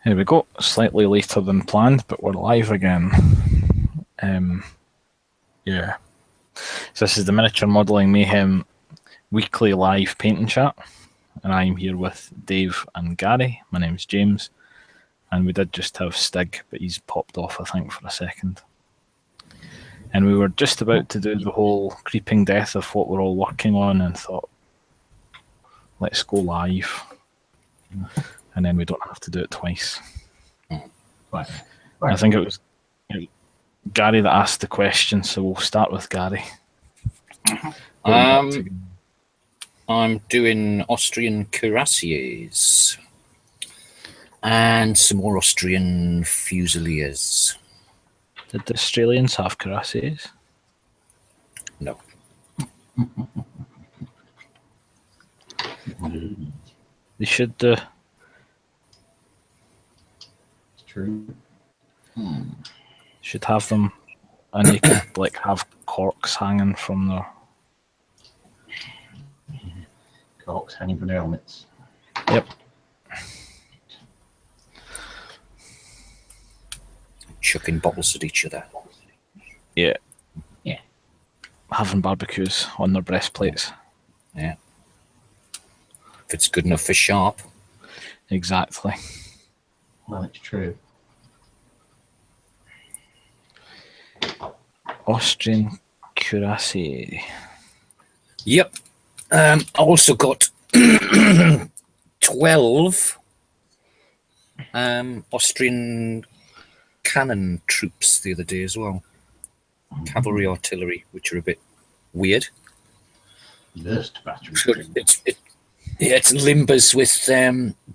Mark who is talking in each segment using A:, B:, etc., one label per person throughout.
A: Here we go. Slightly later than planned, but we're live again. Yeah. So this is the Miniature Modelling Mayhem weekly live painting chat, and I'm here with Dave and Gary. My name's James, and we did just have Stig, but he's popped off, I think, for a second. And we were just about to do the whole creeping death of what we're all working on, and thought, let's go live. And then we don't have to do it twice.
B: Right.
A: I think it was Gary that asked the question, so we'll start with Gary.
C: I'm doing Austrian cuirassiers and some more Austrian fusiliers.
A: Did the Australians have cuirassiers?
C: No.
A: They should do.
B: True.
A: Should have them, and they could like have corks hanging from their.
B: Corks hanging from their helmets.
A: Yep.
C: Chucking bottles at each other.
A: Yeah.
B: Yeah.
A: Having barbecues on their breastplates.
C: Yeah. If it's good enough for sharp.
A: Exactly.
B: Well, it's true.
A: Austrian cuirassier.
C: Yep. I also got 12 Austrian cannon troops the other day as well. Cavalry artillery, which are a bit weird.
B: Burst battery.
C: So it's limbers with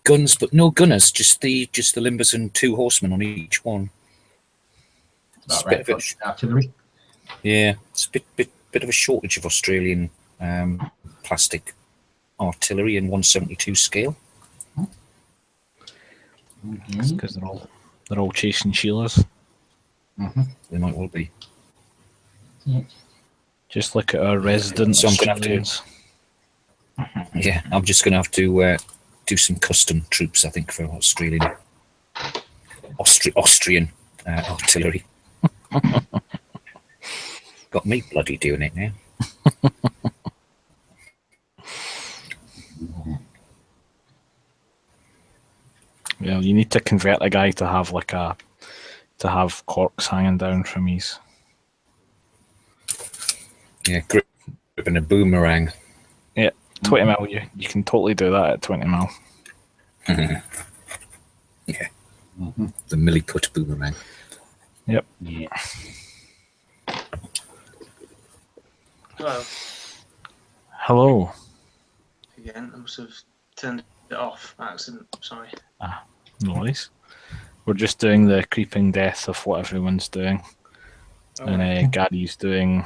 C: guns, but no gunners. Just the limbers and 2 horsemen on each one.
B: It's right, artillery.
C: Yeah, it's a bit of a shortage of Australian plastic artillery in 172 scale.
A: It's because they're all chasing Sheilas.
C: They might well be.
B: Yeah.
A: Just look at our resident
C: So I'm gonna have
A: Australians.
C: Yeah, I'm just going to have to do some custom troops, I think, for Australian artillery. Got me bloody doing it now.
A: Yeah, you need to convert a guy to have corks hanging down from his.
C: Yeah, gripping a boomerang.
A: Yeah, 20 mil. You can totally do that at 20 mil.
C: Yeah. The milliput boomerang.
A: Yep.
B: Yeah.
D: Hello.
A: Hello.
D: Again, I must have turned it off by accident. Sorry.
A: No worries. We're just doing the creeping death of what everyone's doing.
D: Oh,
A: And Gary's doing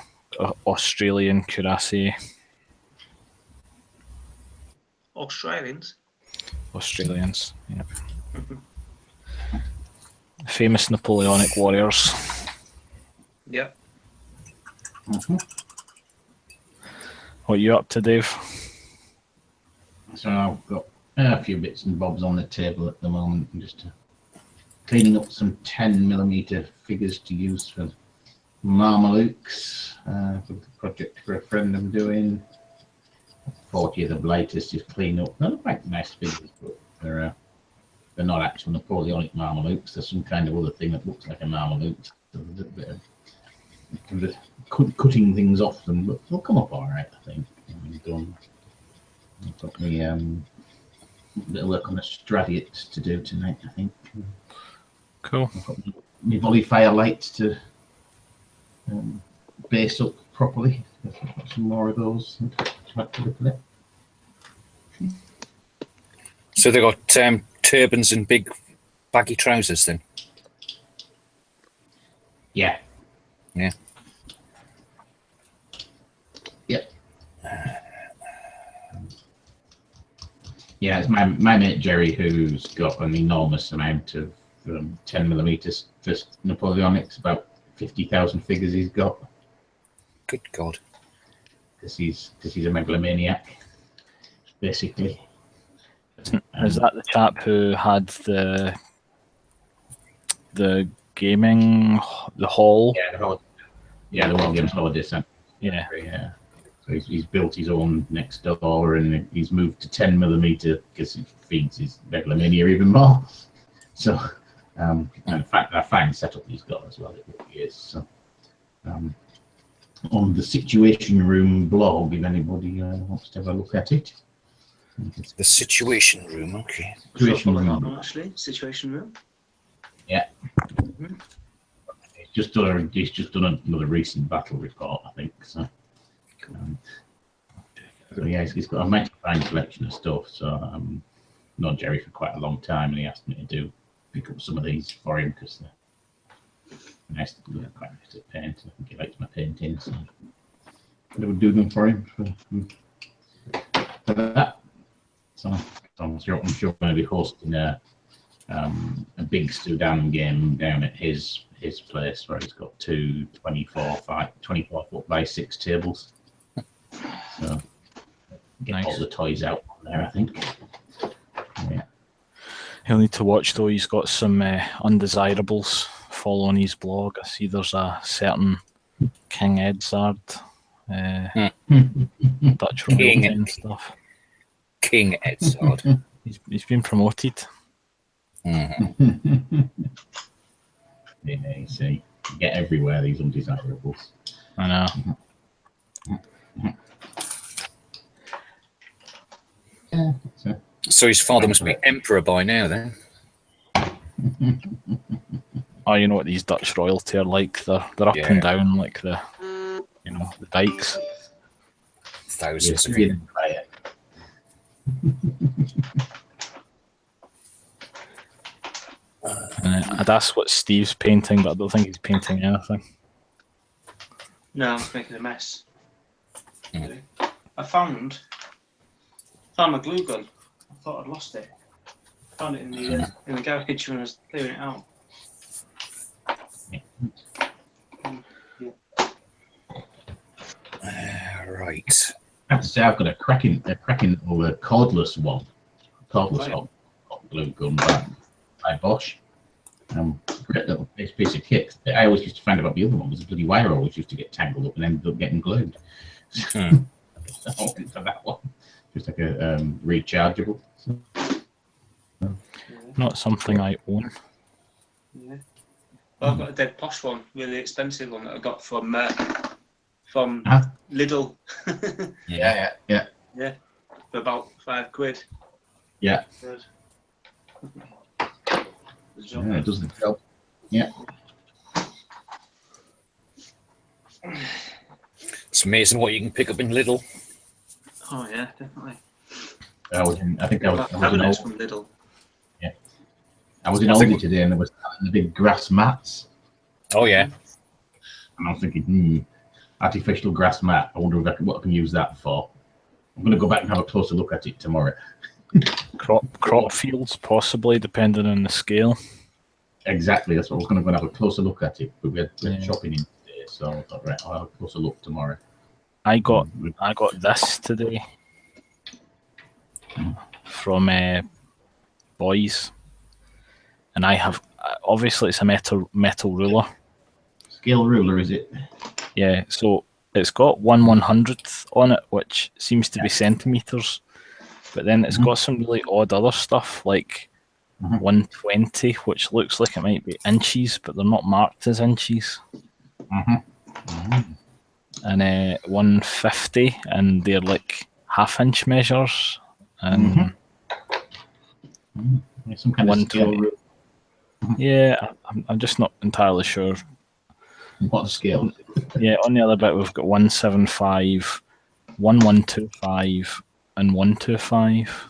A: Australian cuirassier.
D: Australians?
A: Australians, yeah. Famous Napoleonic warriors.
D: Yep.
A: What are you up to, Dave?
B: So I've got a few bits and bobs on the table at the moment. I'm just cleaning up some 10mm figures to use for Marmalukes, for the project for a friend I'm doing. 40 of the latest is clean up. They're quite nice figures, but they're not actual Napoleonic Marmalukes. There's some kind of other thing that looks like a Marmaluke. So there's a bit of cutting things off them, but they'll come up all right, I think. I've got me a bit of work on a Stradiot to do tonight, I think.
A: Cool.
B: I've got my volley fire lights to base up properly. I've got some more of those to have to look at it.
C: So they got turbans and big baggy trousers then?
B: Yeah.
C: Yeah.
B: Yep. Yeah, it's my mate Jerry who's got an enormous amount of 10mm for Napoleonics, about 50,000 figures he's got.
C: Good God.
B: Because he's a megalomaniac, basically.
A: Is that the chap who had the the gaming, the hall.
B: Yeah, the World Games Holiday Centre.
A: Yeah.
B: Yeah. So he's built his own next door, and he's moved to 10mm because it feeds his regular Mania even more. So, in fact, a fine setup he's got as well. It really is. So, on the Situation Room blog, if anybody wants to have a look at it.
C: The Situation Room, okay.
B: Situation
D: Follow that
B: Room.
D: one, actually. Situation Room.
B: Yeah. He's just done another recent battle report, I think. So, so yeah, he's got a mighty fine collection of stuff. So I've known Jerry for quite a long time, and he asked me to pick up some of these for him because they're nice, quite nice to paint. I think he likes my painting, so I would do them for him for that. So I'm sure I'm going to be hosting a big Sudan game down at his place where he's got two 24-foot by 6 tables. So get all the toys out on there, I think. Yeah.
A: He'll need to watch though. He's got some undesirables following his blog. I see there's a certain King Edzard, Dutch royalty and stuff.
C: King Edzard.
A: He's been promoted.
C: Mm-hmm.
B: Yeah, you see, you get everywhere these undesirables.
A: I know.
B: Yeah.
C: So his father must be emperor by now, then.
A: Oh, you know what these Dutch royalty are like? They're up and down like the bikes.
C: Thousands of
B: Yeah.
C: them.
A: I'd ask what Steve's painting, but I don't think he's painting anything.
D: No, I'm making a mess.
C: Mm.
D: I found my glue gun. I thought I'd lost it. Found it in the garage when I was clearing it out.
C: Right.
B: I have to say, I've got a cracking little cordless one. Cordless hot glue gun by Bosch. Great little piece of kit. I always used to find about the other one was the bloody wire always used to get tangled up and ended up getting glued. So I went for that one. Just like a rechargeable.
A: Not something I own.
D: Yeah. Well, I've got a dead posh one, really expensive one that I got from Lidl.
B: Yeah.
D: Yeah, for about £5.
B: Yeah.
D: Good.
B: Yeah, it doesn't help. Yeah.
C: It's amazing what you can pick up in Lidl.
D: Oh yeah, definitely.
B: I was in
D: Cabinets from Lidl.
B: Yeah. I was in Aldi today and there was the big grass mats.
C: Oh yeah.
B: And I was thinking, artificial grass mat. I wonder what I can use that for. I'm going to go back and have a closer look at it tomorrow.
A: Crop fields, possibly, depending on the scale.
B: Exactly. That's what I was going to go and have a closer look at it. But we had shopping in today, so I thought, right, I'll have a closer look tomorrow.
A: I got this today from Boys, and I have obviously it's a metal ruler.
B: Scale ruler, is it?
A: Yeah. So it's got 1/100th on it, which seems to be centimeters, but then it's got some really odd other stuff like 120, which looks like it might be inches, but they're not marked as inches. And 150, and they're like half-inch measures, and
B: Some kind of scale ruler.
A: Yeah, I'm just not entirely sure.
B: What scale?
A: Yeah, on the other bit we've got 175, 1125, and 125.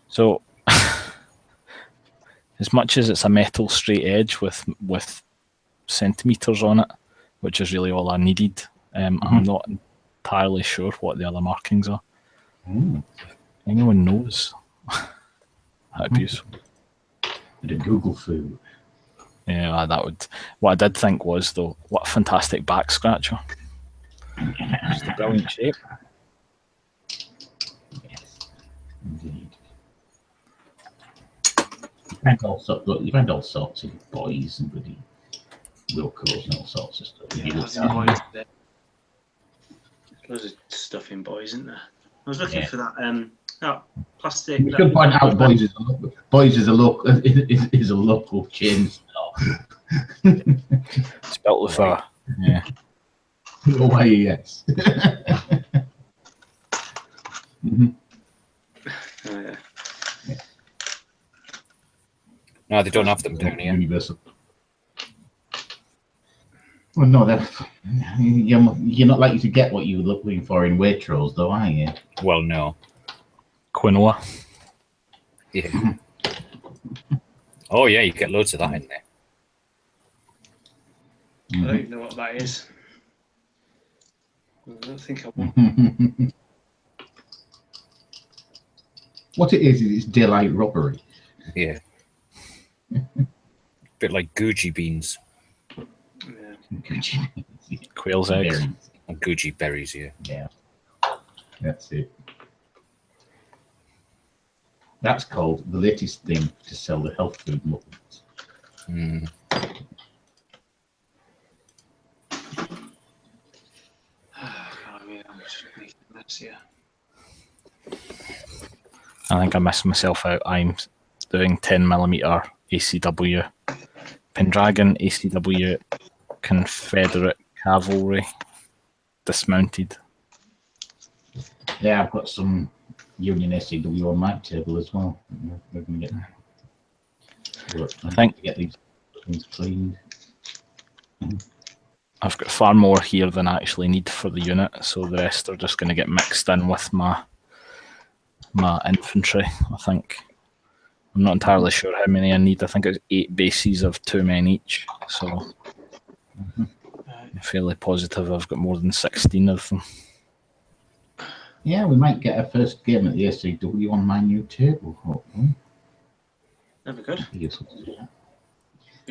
A: So, as much as it's a metal straight edge with centimeters on it, which is really all I needed, I'm not entirely sure what the other markings are. Anyone knows? That'd be useful.
B: Bit of Google food.
A: Yeah, that would. What I did think was, though, what a fantastic back scratcher. Just a brilliant shape.
B: Yes, indeed. You've had all sorts of boys and bloody Wilcos and all sorts of stuff.
D: Yeah, loads of boys there. Loads of stuff in boys, isn't there? I was looking for that that plastic.
B: You can point out boys is a local chain store.
A: Spelt with a
B: Oh, why, yes.
D: Oh, yeah.
C: No, they don't have them down here.
B: Universal. Well, no, you're not likely to get what you were looking for in Waitrose, though, are you?
C: Well, no.
A: quinoa.
C: Yeah. Oh, yeah, you get loads of that in there.
D: I don't even know what that is. I don't think I want.
B: What it is it's daylight robbery.
C: Yeah. Bit like Gucci beans.
D: Yeah.
A: Quail's eggs.
B: Berries.
C: And Gucci berries, yeah.
B: Yeah, that's it. That's called the latest thing to sell the health food muffins.
C: Mm.
D: I'm just making a mess here.
A: I think I missed myself out. I'm doing 10mm ACW Pendragon, ACW Confederate Cavalry dismounted.
B: Yeah, I've got some Union SCW on my table as well. We're going to get.
A: I think
B: to get these things cleaned.
A: I've got far more here than I actually need for the unit, so the rest are just going to get mixed in with my infantry. I think I'm not entirely sure how many I need. I think it's 8 bases of 2 men each, so I'm fairly positive I've got more than 16 of them.
B: Yeah, we might get our first game at the SCW on my new table, hopefully.
D: That'd be good.
B: Useful to do that.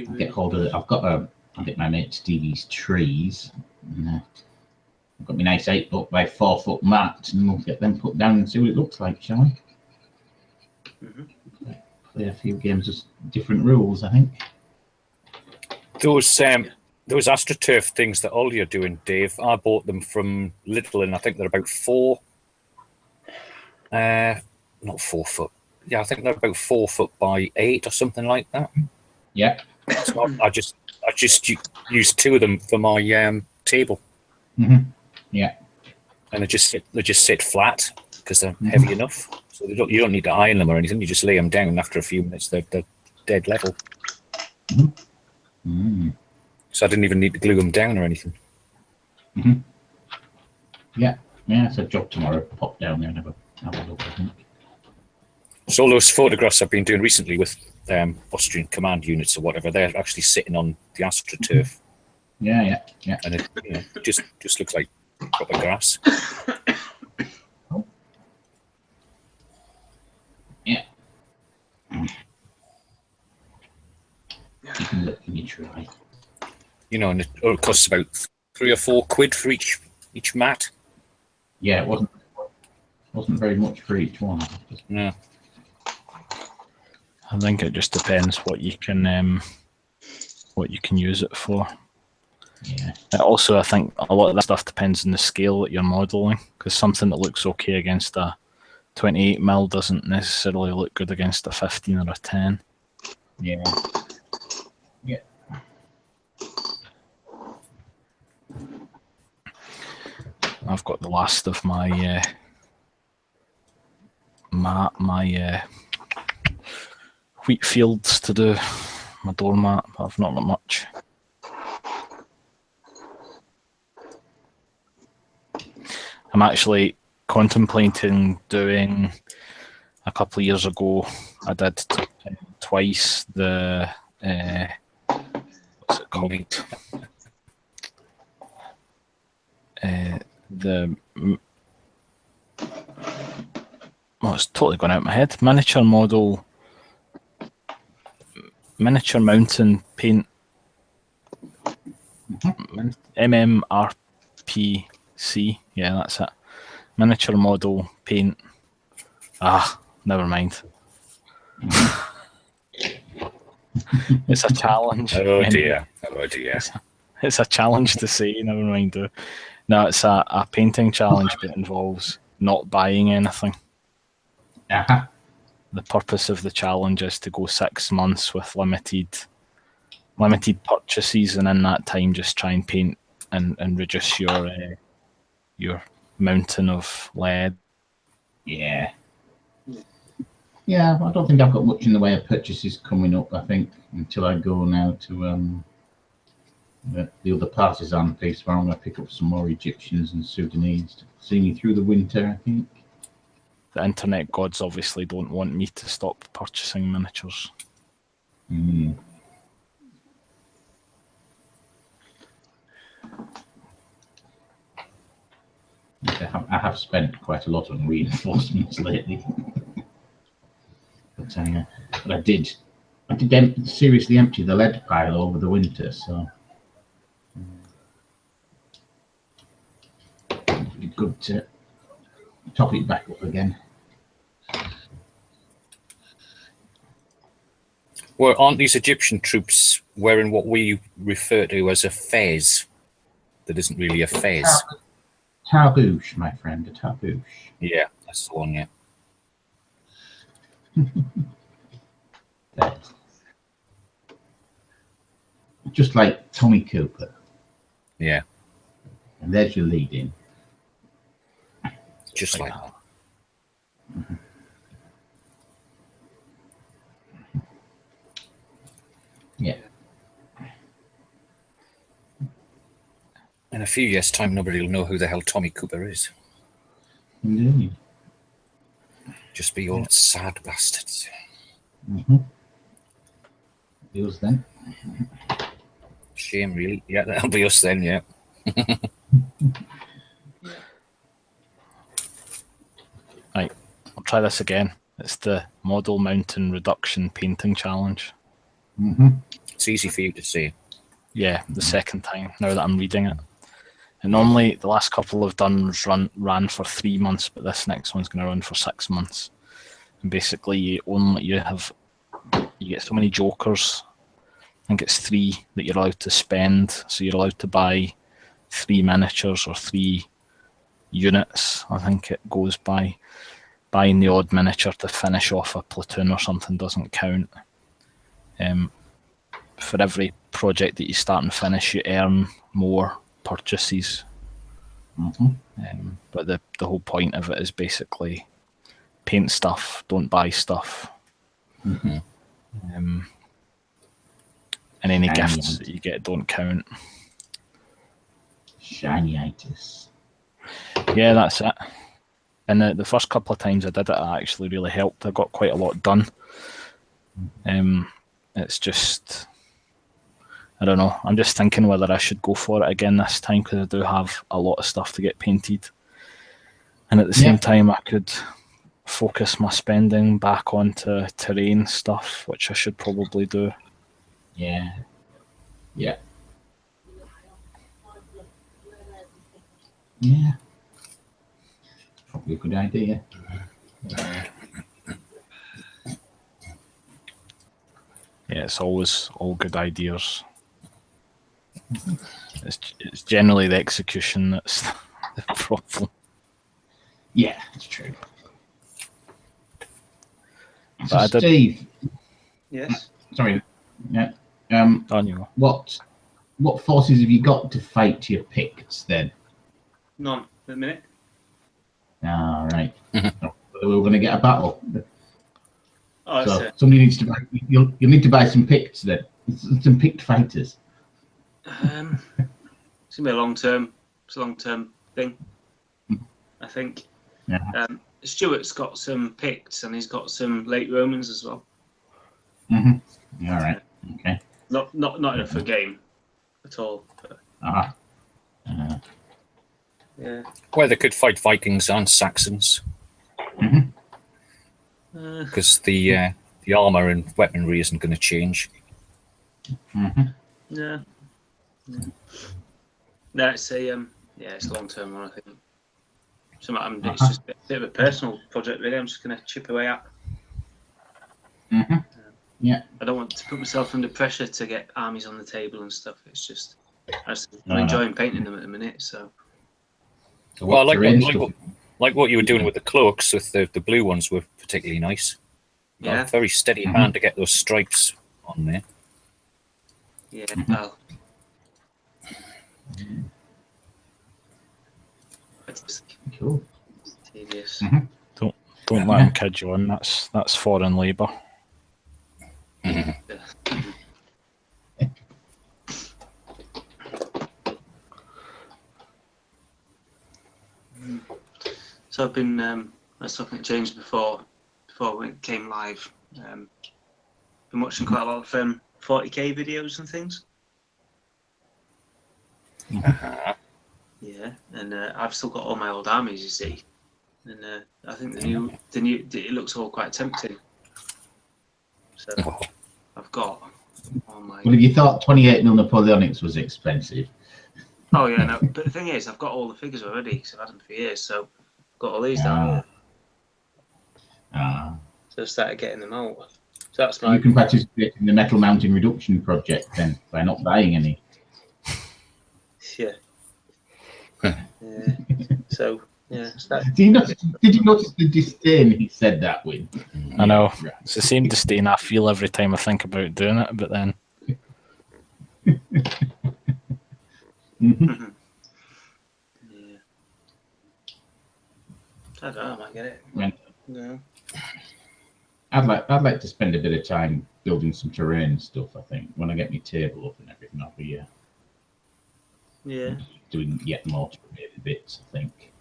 B: I'll get hold of it. I'll get my mate Stevie's trees. And, I've got my nice 8-foot by 4-foot mat, and we'll get them put down and see what it looks like, shall we? Play a few games of different rules, I think.
C: Those AstroTurf things that all you're doing, Dave, I bought them from Lidl, and I think they're about 4. Not 4 foot. Yeah, I think they're about 4 foot by 8 or something like that.
B: Yeah.
C: So I just used 2 of them for my table.
B: Yeah.
C: And they just sit flat because they're heavy enough. So you don't need to iron them or anything. You just lay them down. After a few minutes, they're dead level. So I didn't even need to glue them down or anything.
B: Yeah, it's a job tomorrow. Pop down there and have a look, I think.
C: So all those photographs I've been doing recently with Austrian command units or whatever, they're actually sitting on the AstroTurf.
B: Yeah.
C: And it just looks like proper grass.
B: Yeah. You can look and you try.
C: You know, and it costs about 3 or 4 quid for each mat.
B: Yeah, it wasn't very much for each one.
C: Yeah.
A: I think it just depends what you can use it for.
B: Yeah.
A: Also, I think a lot of that stuff depends on the scale that you're modelling, because something that looks okay against a 28mm doesn't necessarily look good against a 15 or a 10.
B: Yeah.
A: I've got the last of my wheat fields to do, my doormat. I've not got much. I'm actually contemplating doing, a couple of years ago, I did twice the, what's it called? It's totally gone out of my head. Miniature mountain paint. MMRPC. Yeah, that's it. Miniature model paint. Never mind. It's a challenge.
C: Oh dear.
A: It's a challenge to say, never mind. No, it's a painting challenge, but it involves not buying anything.
B: Uh-huh.
A: The purpose of the challenge is to go 6 months with limited purchases, and in that time just try and paint and reduce your mountain of lead.
B: Yeah. Yeah, I don't think I've got much in the way of purchases coming up, I think, until I go now to the other partisan piece where I'm going to pick up some more Egyptians and Sudanese to see me through the winter, I think.
A: The internet gods obviously don't want me to stop purchasing miniatures.
B: Mm. I have spent quite a lot on reinforcements lately. But I did seriously empty the lead pile over the winter, so it'd be good to top it back up again.
C: Well, aren't these Egyptian troops wearing what we refer to as a fez? That isn't really a fez.
B: Tarbouche, my friend, a tarbouche.
C: Yeah, that's the one, yeah.
B: Just like Tommy Cooper.
C: Yeah.
B: And there's your lead in.
C: Just like that.
B: Mm-hmm. Yeah.
C: In a few years' time, nobody will know who the hell Tommy Cooper is.
B: Indeed.
C: Just be old sad bastards.
B: Mm-hmm. Yours then?
C: Shame, really. Yeah, that'll be us then, yeah.
A: Right, I'll try this again. It's the Model Mountain Reduction Painting Challenge.
B: Mm-hmm.
C: It's easy for you to say.
A: Yeah, the second time, now that I'm reading it. And normally, the last couple I've done ran for 3 months, but this next one's going to run for 6 months. And basically, you get so many jokers. I think it's 3 that you're allowed to spend. So you're allowed to buy 3 miniatures or 3 units. I think it goes by. Buying the odd miniature to finish off a platoon or something doesn't count. For every project that you start and finish, you earn more purchases.
B: Mm-hmm.
A: But the whole point of it is basically paint stuff, don't buy stuff.
B: Mm-hmm.
A: And any gifts that you get don't count.
B: Shiny-itis.
A: Yeah, that's it. And the first couple of times I did it actually really helped. I got quite a lot done. It's just, I don't know. I'm just thinking whether I should go for it again this time, because I do have a lot of stuff to get painted. And at the same time, I could focus my spending back onto terrain stuff, which I should probably do.
B: Yeah. Yeah. Yeah. Probably a good idea.
A: Yeah, it's always all good ideas. It's generally the execution that's the problem.
B: Yeah, that's true.
A: But
B: So, Steve.
D: Yes.
B: Sorry. Yeah.
A: On you go.
B: What forces have you got to fight your Picts then?
D: None at the minute.
B: All right. We're going to get a battle.
D: Oh,
B: So
D: that's
B: somebody needs to buy. You'll need to buy some Picts then. Some Pict fighters.
D: it's gonna be a long term. It's a long term thing, I think.
B: Yeah.
D: Stuart's got some Picts and he's got some late Romans as well.
B: Mm-hmm. All right. Okay.
D: Not enough for a game at all. But, yeah.
C: Well, they could fight Vikings and Saxons. Because the armor and weaponry isn't going to change.
D: Yeah. No, it's a it's a long term one, I think. It's just a bit of a personal project, really. I'm just going to chip away at.
B: Yeah.
D: I don't want to put myself under pressure to get armies on the table and stuff. It's just I'm
B: No,
D: enjoying painting them at the minute. So
B: So
C: Well,
B: what terrain stuff?
C: like what you were doing with the cloaks, with the blue ones were particularly nice.
D: yeah,
C: Very steady hand to get those stripes on there.
D: yeah. Well, it's
B: Cool.
D: tedious.
A: Don't let him kid you on. That's foreign labour.
D: So I've been I was talking to James before it came live. Been watching quite a lot of 40k videos and things. Yeah, and I've still got all my old armies, you see, and I think the new it looks all quite tempting. So I've got all my.
B: Well, if you thought 28mm Napoleonics was expensive,
D: Oh yeah, no. But the thing is, I've got all the figures already because I've had them for years. So I've got all these down here. So I started getting them out. So that's my.
B: you can participate in the metal mountain reduction project then by not buying any.
D: Yeah. Yeah. So yeah.
B: Did you notice the disdain he said that with?
A: I know.
B: Right.
A: It's the same disdain I feel every time I think about doing it, but then
B: Mhm.
D: Yeah. I don't know. I might get it.
B: Right.
D: No.
B: I'd like to spend a bit of time building some terrain stuff. I think when I get my table up and everything, I'll be
D: Yeah.
B: doing yet more terrain bits. I think.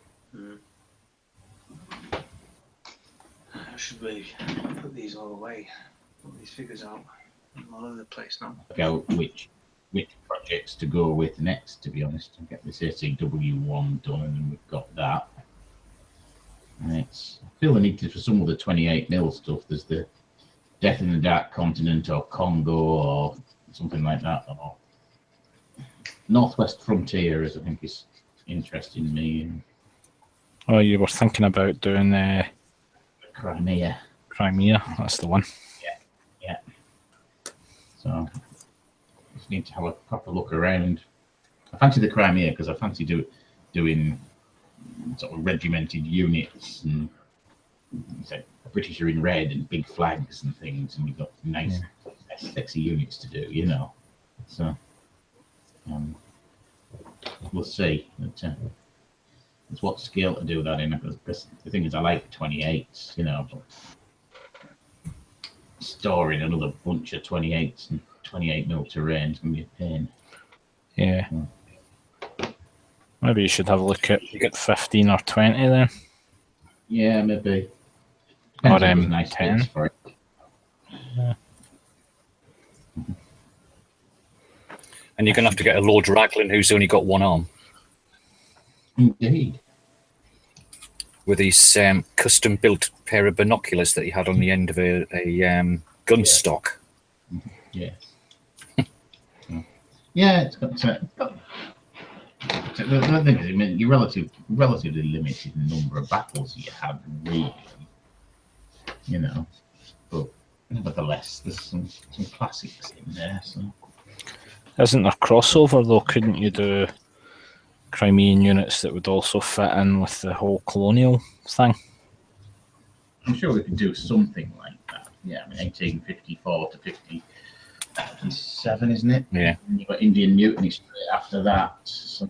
D: Should we put these all away? Put these figures out. I'm all over the place now.
B: Go which projects to go with next. To be honest, I'll get this ACW1 done, and then we've got that. And I feel the need for some of the 28mm stuff. There's the Death in the Dark Continent or Congo or something like that. Or Northwest Frontier, as I think is interesting me.
A: oh, you were thinking about doing
B: Crimea.
A: Crimea. That's the one.
B: Yeah. So just need to have a proper look around. I fancy the Crimea because I fancy doing sort of regimented units, and like the British are in red and big flags and things, and we've got nice, sexy units to do, you know. So we'll see. It's what scale to do that in, because the thing is, I like 28s, you know. But storing another bunch of 28s and 28mm terrain is going to be a pain.
A: Yeah. Maybe you should have a look at 15 or 20 then.
B: Yeah, maybe.
A: Or
B: Depends if there's nice
A: 10.
B: bits for it.
A: Yeah.
C: And you're going to have to get a Lord Raglan who's only got one arm.
B: Indeed.
C: With his custom-built pair of binoculars that he had on the end of a gun stock.
B: Yes. Yeah, it's got the thing is, I mean, you're relatively limited number of battles you have, really, you know. But nevertheless, there's some classics in there. So.
A: Isn't there crossover though? Couldn't you do Crimean units that would also fit in with the whole colonial thing?
B: I'm sure we could do something like that. Yeah, I mean, 1854 to 57, isn't it?
C: Yeah.
B: And you've got Indian Mutiny straight after that. So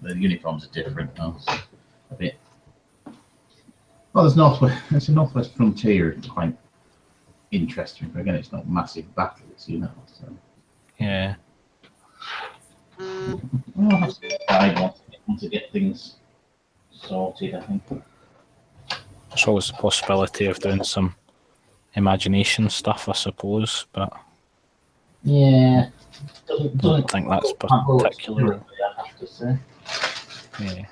B: the uniforms are different though. A bit. Well, there's a Northwest Frontier. It's quite interesting, but again, it's not massive battles, you know. So.
A: Yeah.
B: I'll have to guide once to get things sorted, I think.
A: There's always the possibility of doing some imagination stuff, I suppose, but
B: Yeah.
A: I don't think that's particularly.
B: I have to say.
A: Yeah.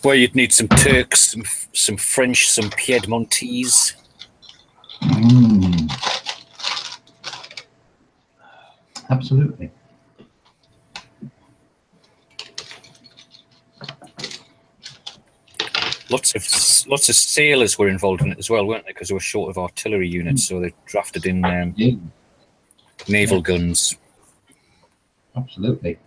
C: Well, you'd need some Turks, some French, some Piedmontese.
B: Absolutely.
C: Lots of sailors were involved in it as well, weren't they? Because they were short of artillery units, so they drafted in naval guns.
B: Absolutely.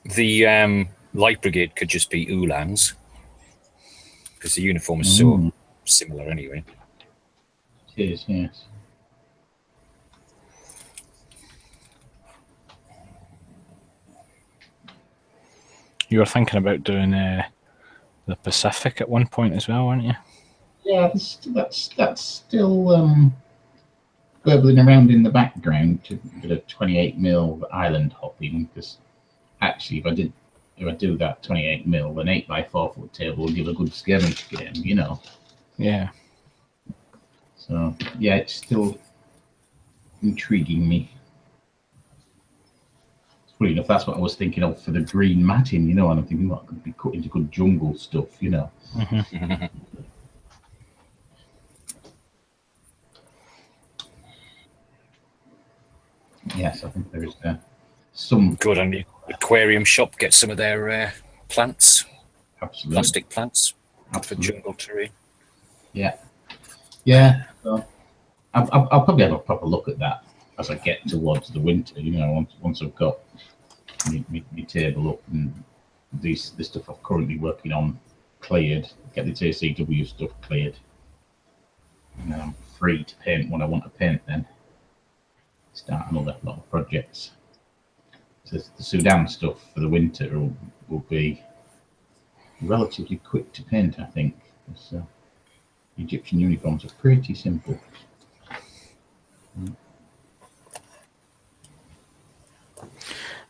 C: The light brigade could just be Uhlans, because the uniform is so similar anyway.
B: It is, yes.
A: You were thinking about doing the Pacific at one point as well, weren't you?
B: Yeah, that's still burbling around in the background to get a 28mm island hopping, because actually if I do that 28mm, an 8x4 foot table will give a good skirmish game, you know.
A: Yeah.
B: So yeah, it's still intriguing me. Funny enough, that's what I was thinking of for the green matting, you know, and I'm thinking, what could be cut into good jungle stuff, you know. Yes, I think there is some
C: good on the aquarium shop. Get some of their plants, plastic plants, for jungle terrain.
B: Yeah, yeah. So I'll probably have a proper look at that as I get towards the winter. You know, once I've got my table up and the stuff I'm currently working on cleared, get the TCW stuff cleared, and I'm free to paint when I want to paint. Then start another lot of projects. So the Sudan stuff for the winter will be relatively quick to paint, I think. So Egyptian uniforms are pretty simple.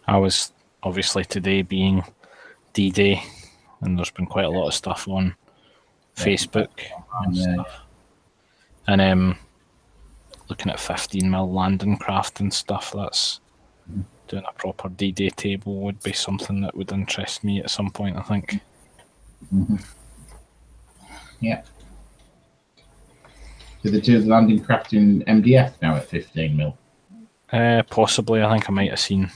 A: I was obviously today being D-Day, and there's been quite a lot of stuff on Facebook and stuff. And looking at 15mm landing craft and stuff, that's doing a proper D-Day table would be something that would interest me at some point, I think.
B: Yeah. Do they do the landing craft in MDF now at 15mm?
A: Possibly. I think I might have seen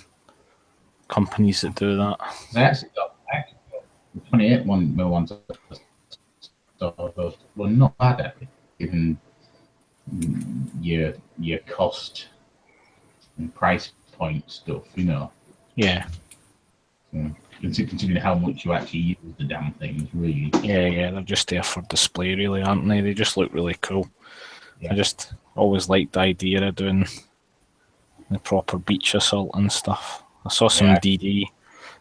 A: companies that do that.
B: They actually got the 28mm ones. Were not bad at it, given your cost and price point stuff, you know.
A: Yeah.
B: Considering how much you actually use the damn things, really.
A: Yeah, they're just there for display, really, aren't they? They just look really cool.
B: Yeah.
A: I just always liked the idea of doing the proper beach assault and stuff. I saw some DD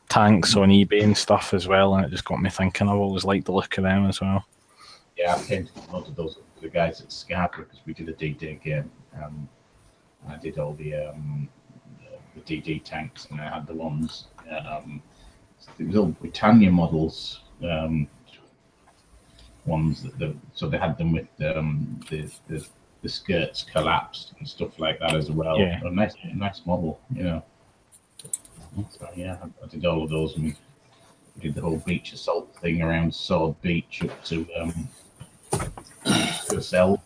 A: tanks on eBay and stuff as well, and it just got me thinking. I've always liked the look of them as well.
B: Yeah, I painted a lot of those for the guys at Scarborough because we did a D-Day game. I did all the DD tanks, and I had the ones. It was all Britannia models. Ones that so they had them with the skirts collapsed and stuff like that as well.
A: Yeah.
B: A nice model, you know. So yeah, I did all of those, and we did the whole beach assault thing around Sword Beach up to Cell.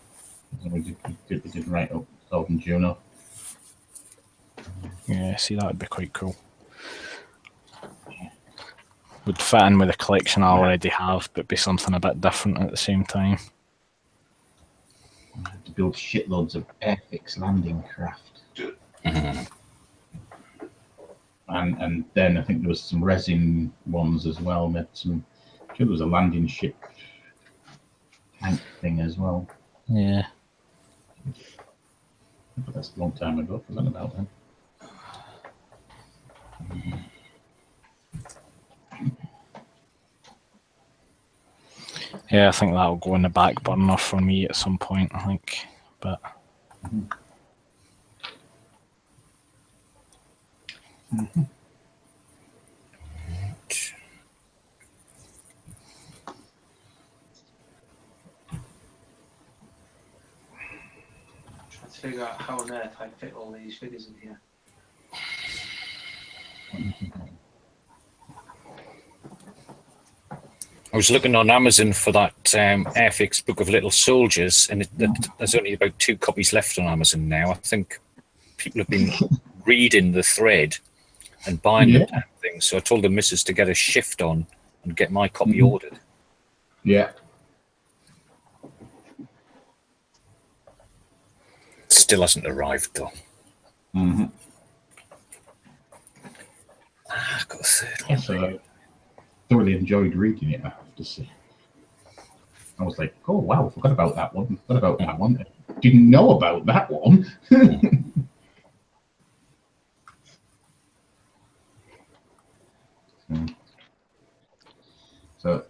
B: And we did right up Sword and Juno.
A: Yeah, see, that would be quite cool. Would fit in with the collection I already have, but be something a bit different at the same time.
B: I had to build shitloads of Airfix landing craft. And then I think there was some resin ones as well. There was a landing ship tank thing as well.
A: Yeah.
B: But that's a long time ago. I forgot about that.
A: Yeah, I think that'll go in the back burner for me at some point, I think. But
D: Trying to figure out how on earth I fit all these figures in here.
C: I was looking on Amazon for that Airfix Book of Little Soldiers, and there's only about 2 copies left on Amazon now. I think people have been reading the thread and buying the damn things. So I told the missus to get a shift on and get my copy ordered.
B: Yeah.
C: Still hasn't arrived though.
B: Mm-hmm.
C: I've got a third one.
B: Yes, I thoroughly enjoyed reading it, I have to say. I was like, oh wow, forgot about that one. Forgot about that one. Didn't know about that one. So,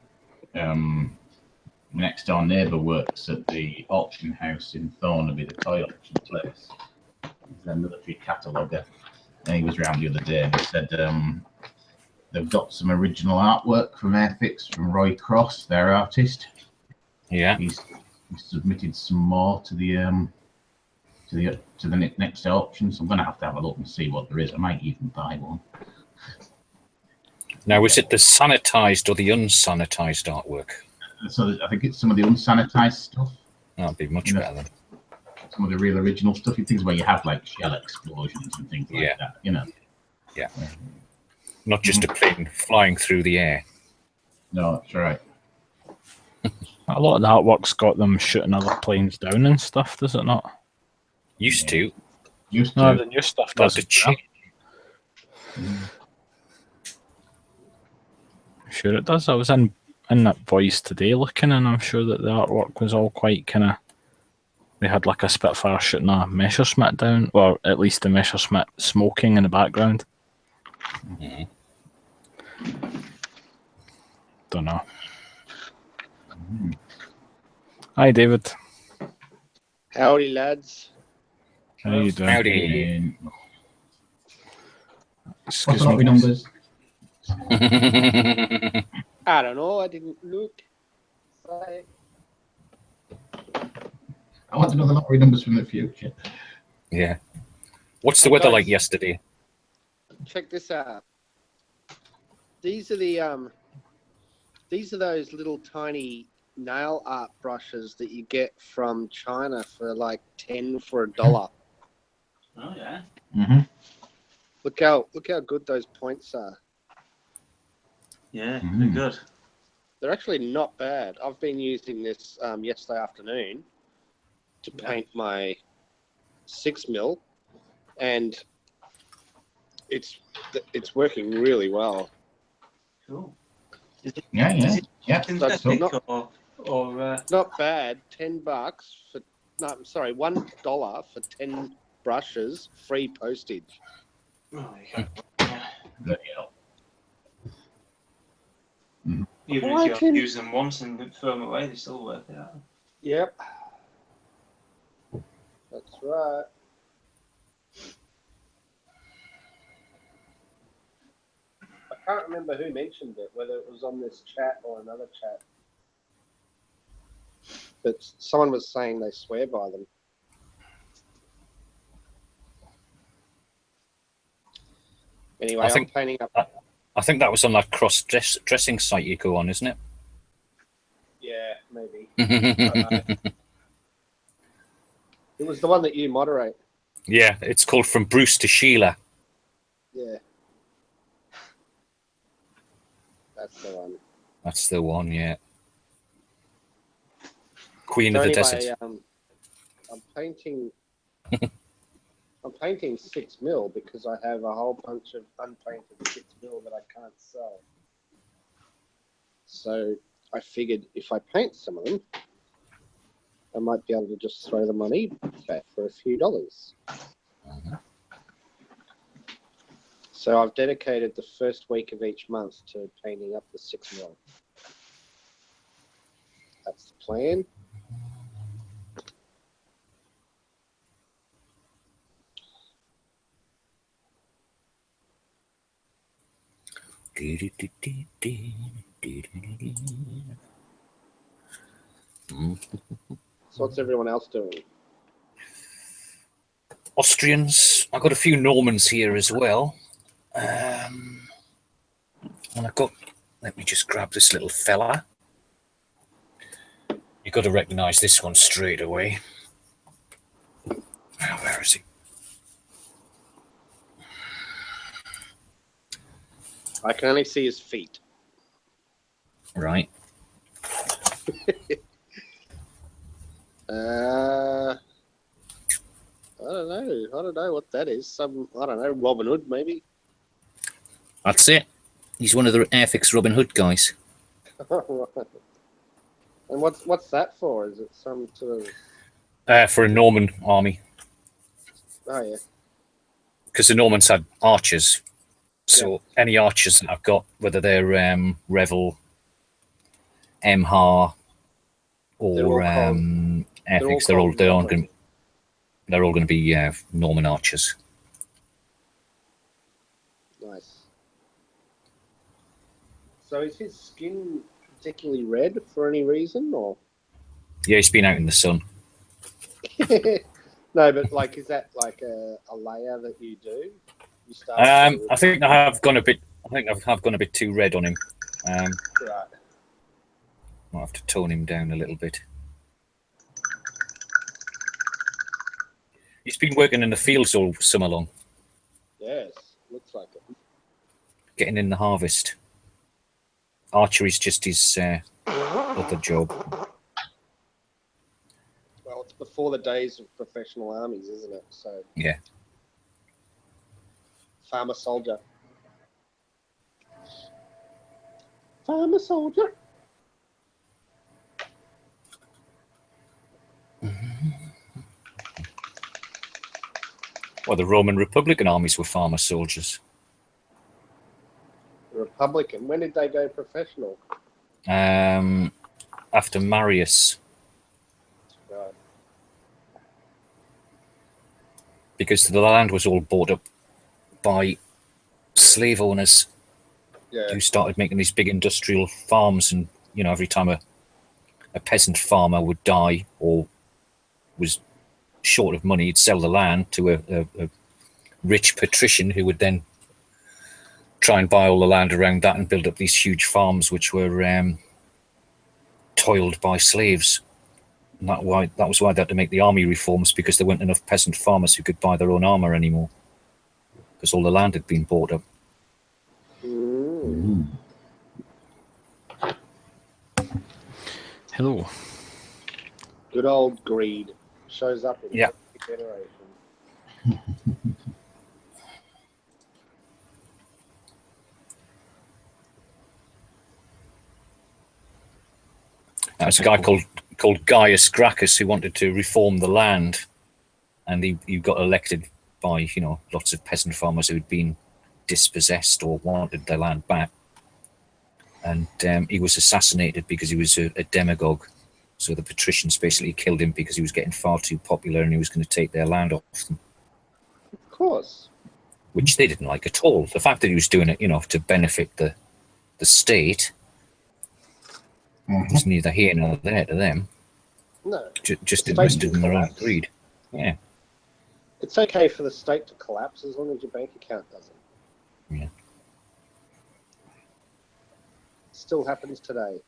B: next door neighbour works at the auction house in Thornaby, the toy auction place. He's a military cataloguer. And he was round the other day and he said they've got some original artwork from Airfix, from Roy Cross, their artist.
C: Yeah.
B: He's submitted some more to the next auction, so I'm going to have a look and see what there is. I might even buy one.
C: Now, is it the sanitized or the unsanitized artwork?
B: So I think it's some of the unsanitized stuff.
C: That'd be much better then.
B: Some of the real original stuff, things where you have like shell explosions and things like that, you know.
C: Yeah. Not just a plane flying through the air.
B: No, that's right.
A: A lot of the artwork's got them shooting other planes down and stuff, does it not?
C: Used to.
A: No, the new stuff does. Sure it does. I was in that voice today looking, and I'm sure that the artwork was all quite kind of... We had like a Spitfire shooting a Messerschmitt down, or at least the Messerschmitt smoking in the background. Don't know. Hi, David.
E: Howdy, lads.
A: How you doing?
C: Howdy.
B: What's the lottery numbers?
E: I don't know. I didn't look. Sorry.
B: I want to know the lottery numbers from the future.
C: Yeah. What's the weather like yesterday?
E: Check this out. These are those little tiny nail art brushes that you get from China for like 10 for $1.
D: Oh yeah.
B: Mm-hmm.
E: Look how good those points are.
D: Yeah, they're good.
E: They're actually not bad. I've been using this yesterday afternoon to paint my 6mm, and it's working really well.
D: Cool.
B: Yeah.
D: Synthetic or
E: not bad. $10 for $1 for 10 brushes, free postage.
D: Oh, there you go.
B: Bloody hell.
D: Even if you use them once and throw them away, they still work it out.
E: Yep. That's right. I can't remember who mentioned it, whether it was on this chat or another chat. But someone was saying they swear by them. Anyway, I'm painting up.
C: I think that was on that cross-dressing site you go on, isn't it?
E: Yeah, maybe. It was the one that you moderate.
C: Yeah, it's called From Bruce to Sheila.
E: Yeah. That's the one.
C: That's the one, yeah. Queen
E: So
C: of the
E: anyway,
C: Desert.
E: I'm painting 6mm because I have a whole bunch of unpainted 6mm that I can't sell. So I figured if I paint some of them, I might be able to just throw them on eBay for a few dollars. So I've dedicated the first week of each month to painting up the 6mm. That's the plan. So what's everyone else doing?
C: Austrians. I've got a few Normans here as well. And I've got, let me just grab this little fella. You've got to recognise this one straight away. Where is he?
E: I can only see his feet.
C: Right.
E: I don't know what that is. I don't know, Robin Hood maybe.
C: That's it. He's one of the Airfix Robin Hood guys.
E: And what's that for? Is it some sort of...
C: For a Norman army.
E: Oh yeah.
C: Because the Normans had archers. So any archers that I've got, whether they're Revel, Emhar, or Airfix, they're all going to be Norman archers.
E: Nice. So is his skin particularly red for any reason, or?
C: Yeah, he's been out in the sun.
E: No, but like, is that like a layer that you do? You start
C: I think I have gone a bit. I think I have gone a bit too red on him.
E: right.
C: I'll have to tone him down a little bit. He's been working in the fields all summer long.
E: Yes, looks like it.
C: Getting in the harvest. Archery's just his other job.
E: Well, it's before the days of professional armies, isn't it? So
C: Yeah.
E: Farmer soldier. Farmer soldier.
C: Well, the Roman Republican armies were farmer soldiers.
E: Republican. When did they go professional?
C: After Marius,
E: Right.
C: because the land was all bought up by slave owners
E: Yeah.
C: who started making these big industrial farms, and every time a peasant farmer would die or was short of money, he'd sell the land to a rich patrician who would then try and buy all the land around that and build up these huge farms which were toiled by slaves. And that was why they had to make the army reforms, because there weren't enough peasant farmers who could buy their own armor anymore, because all the land had been bought up.
E: Mm.
A: Hello.
E: Good old greed shows up in
C: Yeah.
E: every generation.
C: There's a guy called Gaius Gracchus who wanted to reform the land, and he got elected by lots of peasant farmers who had been dispossessed or wanted their land back, and he was assassinated because he was a demagogue. So the patricians basically killed him because he was getting far too popular and he was going to take their land off them,
E: Of course.
C: which they didn't like at all. The fact that he was doing it to benefit the state was neither here nor there to them.
E: No.
C: Just
E: The
C: invested
E: state
C: in their own
E: collapse.
C: greed. Yeah.
E: It's okay for the state to collapse as long as your bank account doesn't.
C: Yeah.
E: Still happens today.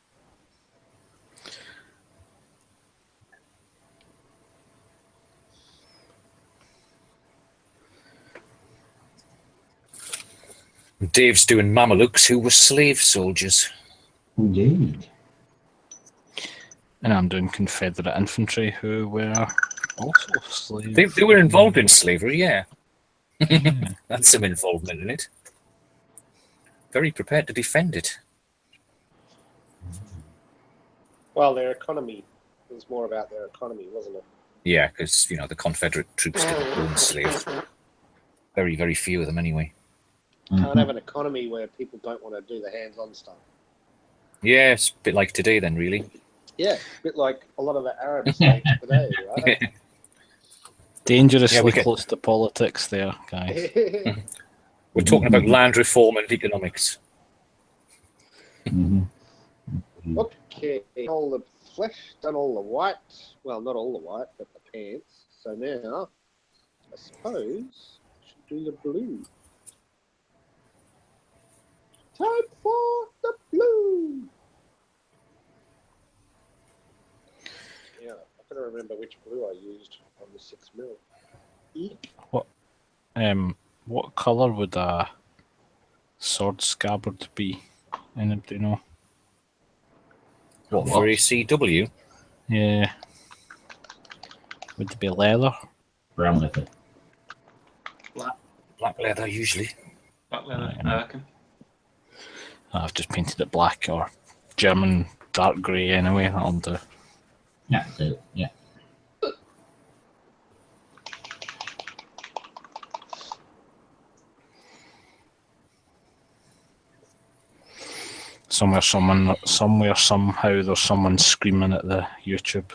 C: Dave's doing Mamelukes who were slave soldiers.
B: Indeed.
A: And I'm doing Confederate infantry who were also slaves.
C: They were involved in slavery, yeah. That's some involvement in it. Very prepared to defend it.
E: Well, their economy was more about their economy, wasn't it?
C: Yeah, because the Confederate troops didn't own slaves. Very, very few of them, anyway.
E: Can't have an economy where people don't want to do the hands-on stuff.
C: Yeah, it's a bit like today, then, really.
E: Yeah, a bit like a lot of the Arab states today, right?
A: Dangerously
C: Yeah,
A: close to politics there, guys.
C: We're talking about land reform and economics.
E: Okay, all the flesh, done all the white. Well, not all the white, but the pants. So now, I suppose, I should do the blue. Time for the blue. Yeah, I gotta remember which blue I used on the 6mm. Eek.
A: What colour would a sword scabbard be? Anybody know?
C: What, for ACW?
A: Yeah. Would it be leather?
B: Brown leather.
C: Black leather, usually.
D: Black leather,
A: Right.
D: I reckon.
A: I've just painted it black or German dark grey anyway. That'll do.
B: Yeah, so, yeah.
A: Somewhere, somehow, there's someone screaming at the YouTube.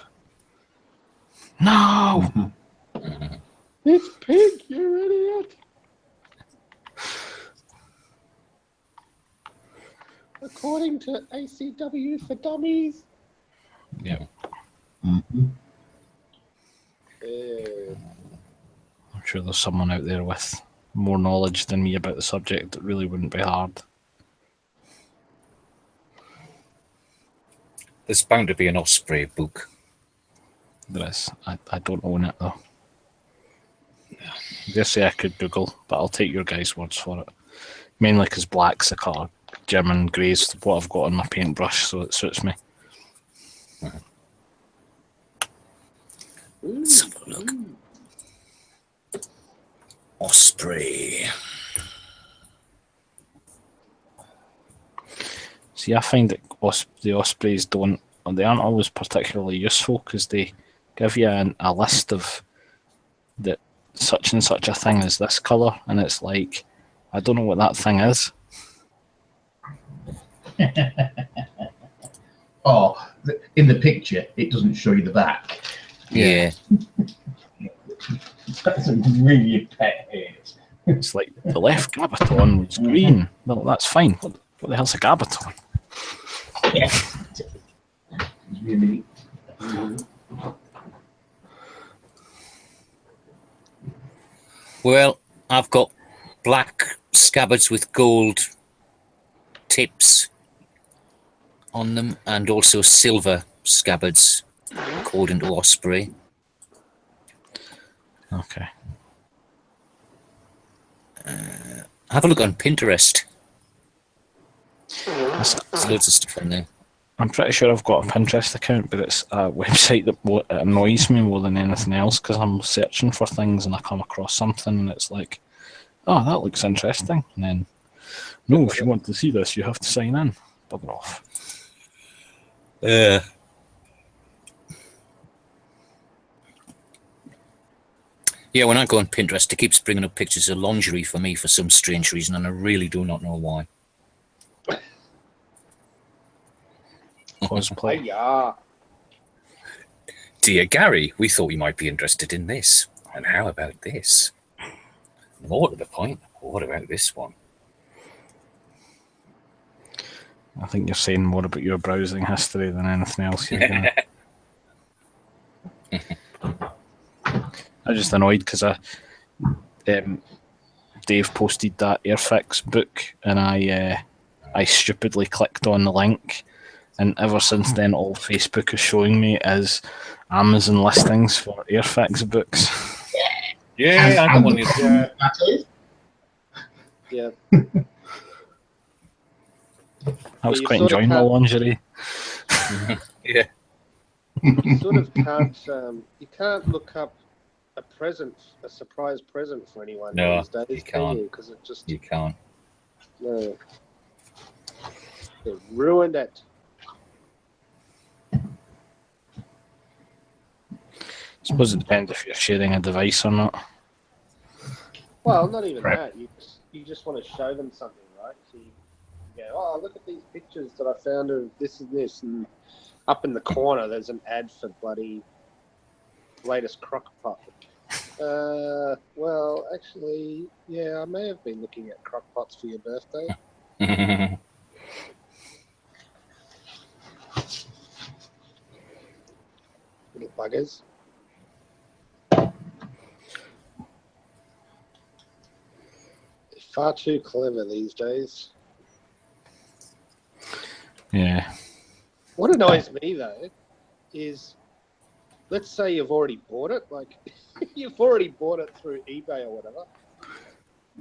A: No!
E: It's pink, you idiot! According to ACW for Dummies.
A: Yeah.
B: Mm-hmm.
A: I'm sure there's someone out there with more knowledge than me about the subject. It really wouldn't be hard.
C: There's bound to be an Osprey book.
A: There is. I don't own it though. They say I could Google, but I'll take your guys' words for it. Mainly because black's the colour. German grey's what I've got on my paintbrush, so it suits me.
C: Let's have a look. Osprey.
A: See, I find that the Ospreys they aren't always particularly useful because they give you a list of that such and such a thing is this colour, and it's like, I don't know what that thing is.
B: Oh, in the picture, it doesn't show you the back.
C: Yeah.
B: That's a really pet hate.
A: It's like the left Gabaton was green. Well, that's fine. What the hell's a Gabaton?
B: Yeah. Really.
C: Well, I've got black scabbards with gold tips on them, and also silver scabbards, according to Osprey.
A: Okay.
C: Have a look on Pinterest.
A: That's-
C: There's loads of stuff on there.
A: I'm pretty sure I've got a Pinterest account, but it's a website that annoys me more than anything else because I'm searching for things and I come across something and it's like, oh, that looks interesting. And then, no, if you want to see this, you have to sign in. Bugger off.
C: Yeah, when I go on Pinterest, it keeps bringing up pictures of lingerie for me for some strange reason, and I really do not know why.
A: Cosplay.
E: Yeah.
C: Dear Gary, we thought you might be interested in this. And how about this? More to the point, what about this one?
A: I think you're saying more about your browsing history than anything else. I'm just annoyed because Dave posted that Airfix book and I stupidly clicked on the link, and ever since then all Facebook is showing me is Amazon listings for Airfix books.
C: Yeah, I got one.
B: That is.
E: Yeah.
A: I was
E: you
A: quite
E: sort of
A: enjoying the
E: can't-
A: lingerie.
C: Yeah.
E: You sort of can't. You can't look up a surprise present for anyone
C: No,
E: these days,
C: you can't.
E: Because it just
C: You can't.
E: no. It ruined it.
A: I suppose it depends if you're sharing a device or not.
E: Well, not even
B: Right.
E: that. You just want to show them something, right? So you go, oh, look at these pictures that I found of this and this, and up in the corner there's an ad for bloody latest crock pot. Well, actually, yeah, I may have been looking at crock pots for your birthday. Little buggers. They're far too clever these days.
A: Yeah.
E: What annoys me though is, let's say you've already bought it, like you've already bought it through eBay or whatever,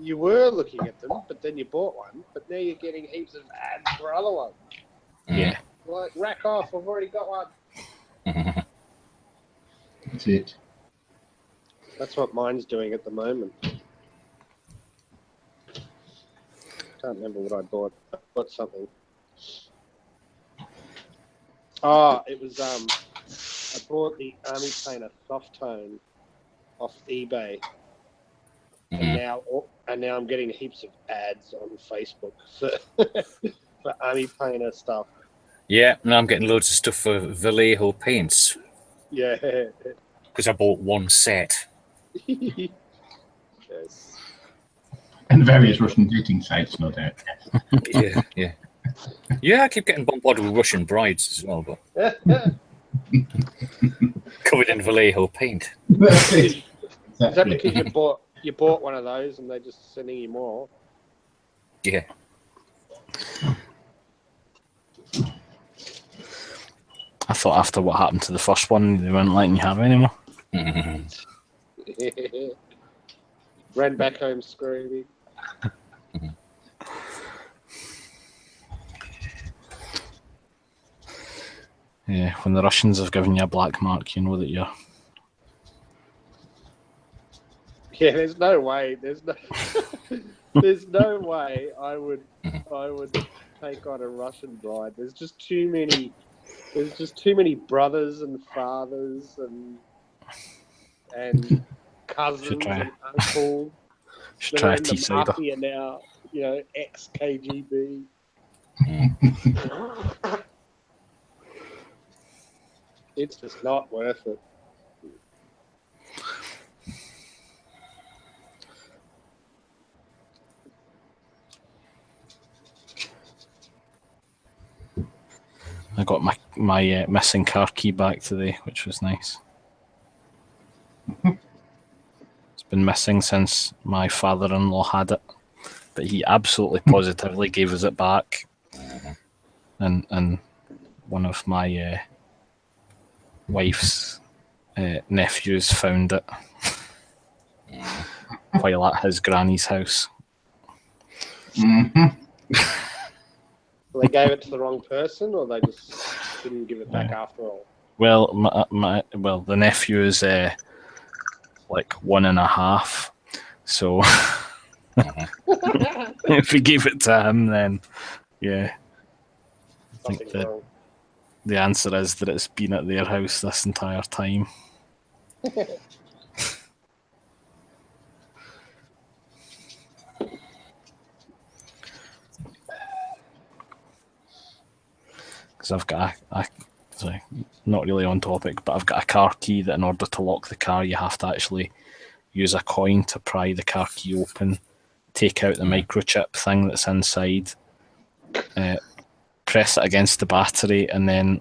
E: You were looking at them, but then you bought one. But now you're getting heaps of ads for other ones.
A: Yeah.
E: Like, rack off! I've already got one.
B: That's it.
E: That's what mine's doing at the moment. Can't remember what I bought. I bought something. Oh, it was I bought the Army Painter soft tone off eBay, and now I'm getting heaps of ads on Facebook for Army Painter stuff.
C: Yeah, now I'm getting loads of stuff for Vallejo paints.
E: Yeah.
C: Because I bought one set.
E: Yes.
B: And various Russian dating sites, no doubt.
C: Yeah. Yeah, I keep getting bombarded with Russian brides as well, but covered in Vallejo paint.
E: Is that because you bought one of those and they're just sending you more?
C: Yeah.
A: I thought after what happened to the first one, they weren't letting you have any more.
E: Ran back home screaming.
A: Yeah, when the Russians have given you a black mark, you know that you're...
E: Yeah, there's no way. There's no way I would take on a Russian bride. There's just too many brothers and fathers and cousins and uncles.
A: Should try a T-cider.
E: Mafia now, ex-KGB. It's just not worth it.
A: I got my missing car key back today, which was nice. It's been missing since my father-in-law had it, but he absolutely positively gave us it back. And one of my wife's nephews found it while at his granny's house.
E: They gave it to the wrong person, or they just didn't give it back after all?
A: Well, the nephew is like 1.5, so if we gave it to him, then yeah, I think that the answer is that it's been at their house this entire time. Because I've got sorry, not really on topic, but I've got a car key that in order to lock the car, you have to actually use a coin to pry the car key open, take out the microchip thing that's inside, press it against the battery, and then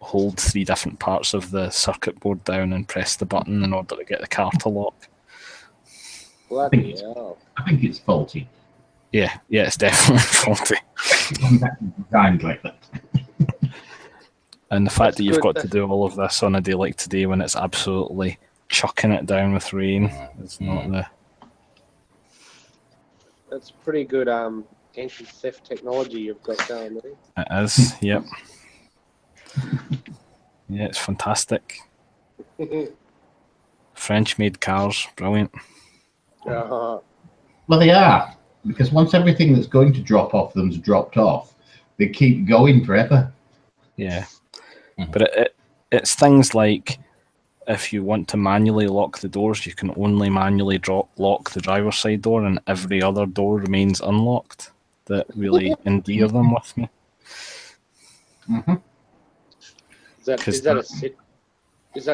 A: hold 3 different parts of the circuit board down and press the button in order to get the car to lock.
B: I think it's faulty.
A: Yeah, it's definitely faulty.
B: Designed like that.
A: And the fact that you've got to do all of this on a day like today when it's absolutely chucking it down with rain is not the...
E: That's pretty good anti-theft technology you've got going there.
A: It is, yep. Yeah, it's fantastic. French-made cars, brilliant.
E: Uh-huh.
B: Well, they are, because once everything that's going to drop off them's dropped off, they keep going forever.
A: Yeah. But it's things like if you want to manually lock the doors, you can only manually lock the driver's side door, and every other door remains unlocked. That really endear them with me.
E: Is that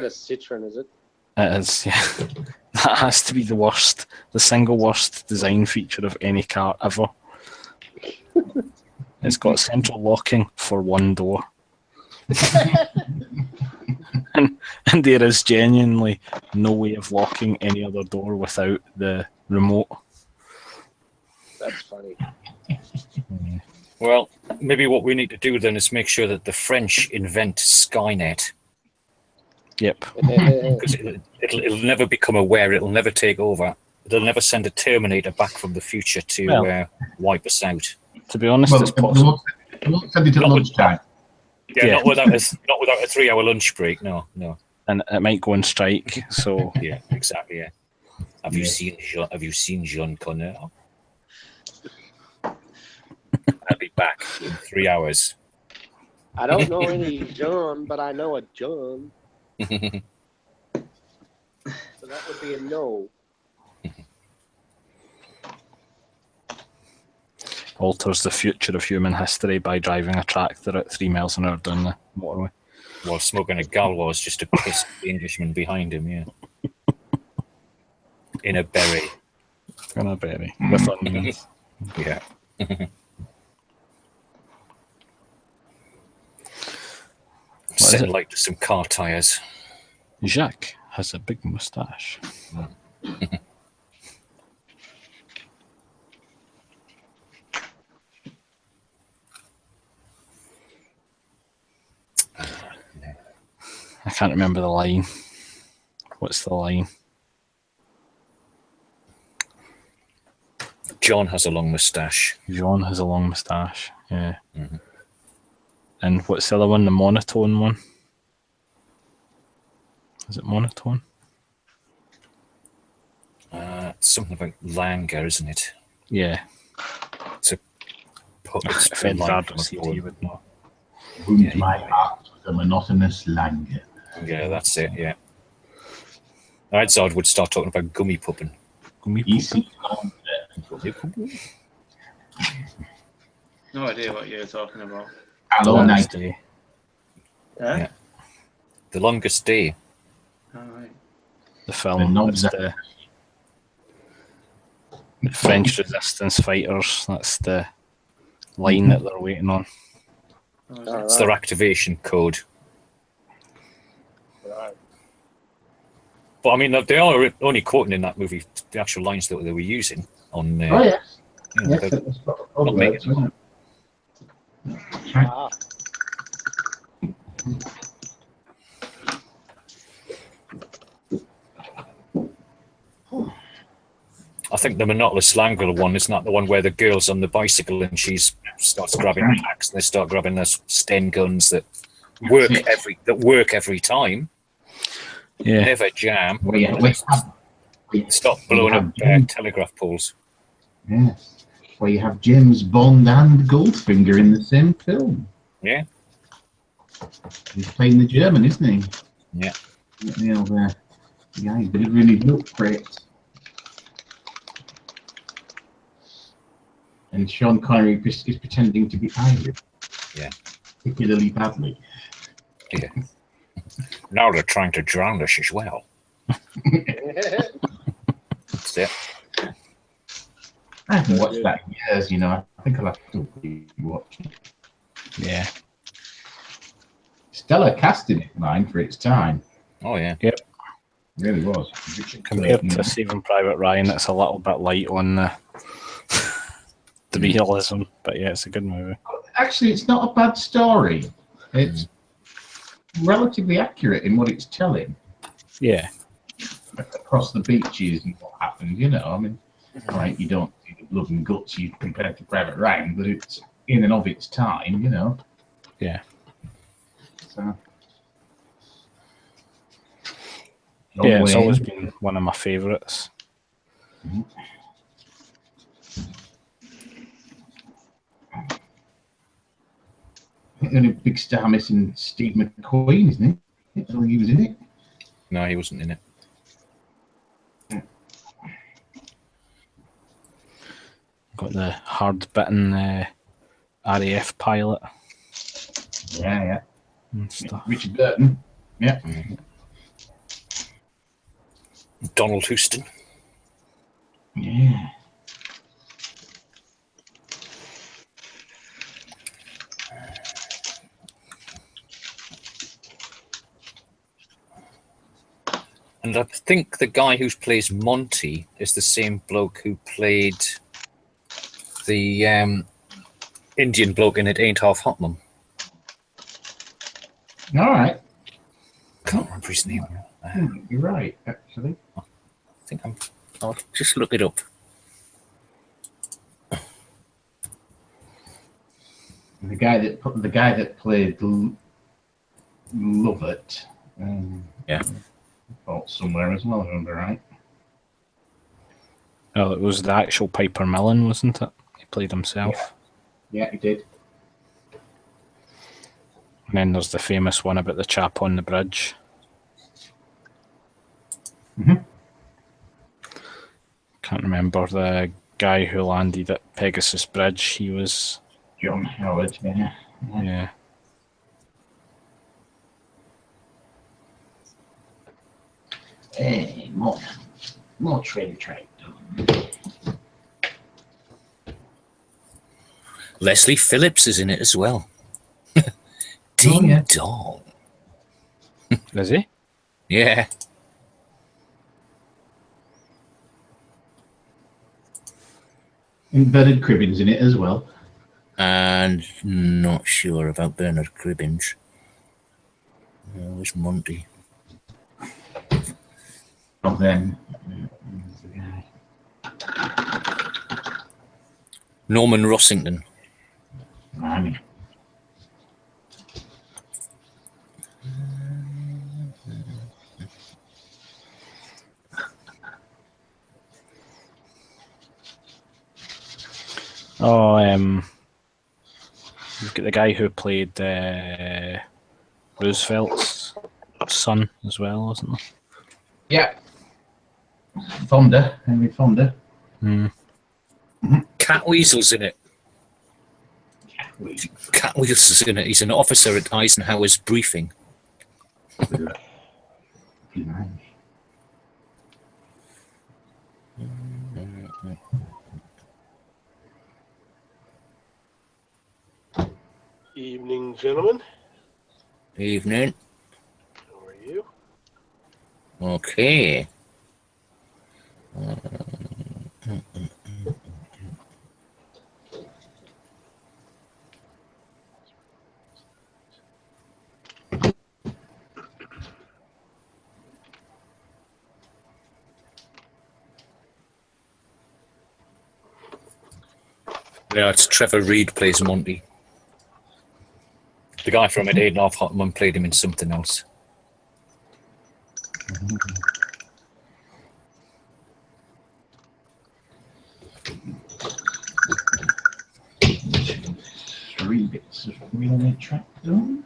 E: a Citroen, is it?
A: It is, yeah. That has to be the single worst design feature of any car ever. It's got central locking for one door. and there is genuinely no way of locking any other door without the remote.
E: That's funny.
C: Well, maybe what we need to do then is make sure that the French invent Skynet.
A: Yep.
C: Because it'll never become aware, it'll never take over. they'll never send a Terminator back from the future to wipe us out.
A: To be honest,
B: Well,
A: it's possible.
B: they won't send it at lunchtime.
C: Yeah,
A: Yeah.
C: not without a 3-hour lunch break. No.
A: And it might go on strike. So
C: Yeah, exactly. Yeah. Have you seen Jean Connor? I'll be back in 3 hours.
E: I don't know any John, but I know a John. So that would be a no.
A: alters the future of human history by driving a tractor at 3 miles an hour down the motorway.
C: While smoking a Gauloise just to piss the Englishman behind him, yeah. In a berry.
A: In a berry. With onions.
C: Yeah. Setting light to some car tyres.
A: Jacques has a big moustache. I can't remember the line. What's the line?
C: John has a long moustache.
A: Jean has a long moustache. Yeah.
C: Mm-hmm.
A: And what's the other one? The monotone one? Is it monotone?
C: It's something about Langer, isn't it?
A: Yeah.
C: It's a
A: If Ed Gardner's here, he would know.
B: Wound my heart with a monotonous languor.
C: Yeah, that's it, yeah. Edzard would start talking about gummy pupping.
A: Gummy
B: Easy.
D: No idea what you're talking about.
B: Hello, night.
A: Day.
D: Yeah?
C: The Longest Day.
D: All right.
A: The film.
B: The
A: It's the French resistance fighters. That's the line that they're waiting on.
D: Oh, is
E: All
D: it?
C: It's their activation code.
E: Right.
C: But I mean, they are only quoting in that movie the actual lines that they were using on.
B: Oh, yes.
C: You know,
B: Yes,
C: they're
B: it was all
C: not
B: words,
C: making
B: wasn't it? Right.
E: Ah,
C: I think the monotonous Langer one is not the one where the girl's on the bicycle and she starts grabbing packs and they start grabbing those Sten guns that work every time.
A: Yeah.
C: Never jam.
B: We have,
C: Stop blowing up telegraph poles.
B: yes. Where you have James Bond and Goldfinger in the same film.
C: Yeah.
B: He's playing the German, isn't he?
C: Yeah.
B: You know, the guy delivering his milk crates. And Sean Connery is pretending to be Irish.
C: Yeah.
B: Particularly badly.
C: Yeah. Now they're trying to drown us as well. That's it.
B: I haven't watched that in years, you know. I think I'll have to watch it.
A: Yeah.
B: Stellar casting it, mine, for its time.
C: Oh, yeah.
B: It really was.
A: Compared to Saving Private Ryan, it's a little bit light on the realism, but yeah, it's a good movie.
B: Actually, it's not a bad story. It's relatively accurate in what it's telling.
A: Yeah.
B: Across the beaches and what happened, you know. I mean, right, you don't see the blood and guts you compared to Private Ryan, but it's in and of its time, you know.
A: Yeah.
B: So.
A: Yeah, it's always been one of my favourites.
B: The only big star missing Steve McQueen, isn't he? I don't think he was in it.
C: No, he wasn't in it.
A: Got the hard-bitten RAF pilot
B: Yeah.
A: and stuff.
B: Richard Burton. Yeah.
C: Donald Houston.
B: Yeah.
C: And I think the guy who plays Monty is the same bloke who played the Indian bloke in It Ain't Half Hot Mum.
B: All right.
C: Can't remember his name.
B: You're right, actually.
C: I think I'm I'll just look it up.
B: The guy that played Lovett.
C: Yeah.
B: Fought somewhere as well, if I remember right.
A: Oh, it was the actual Piper Millen, wasn't it? He played himself.
B: Yeah, he did.
A: And then there's the famous one about the chap on the bridge. Can't remember the guy who landed at Pegasus Bridge. He was
B: John Howard, yeah.
A: yeah.
B: Hey, more train track.
C: Leslie Phillips is in it as well. Ding
B: yeah.
C: dong.
A: Is he?
C: Yeah.
B: And Bernard Cribbins in it as well.
C: And not sure about Bernard Cribbins. Where's Monty?
B: From them.
C: Norman Rossington.
B: I mean,
A: Oh, you've got the guy who played Roosevelt's son as well, wasn't there?
B: yeah. Henry Fonda.
C: Catweasel's in it. Catweasel's in it. He's an officer at Eisenhower's briefing.
E: Evening, gentlemen.
C: Evening.
E: How are you?
C: Okay. Yeah, it's Trevor Reed plays Monty. The guy from It Ain't Half Hot Mum played him in something else.
B: Three bits of relay track done.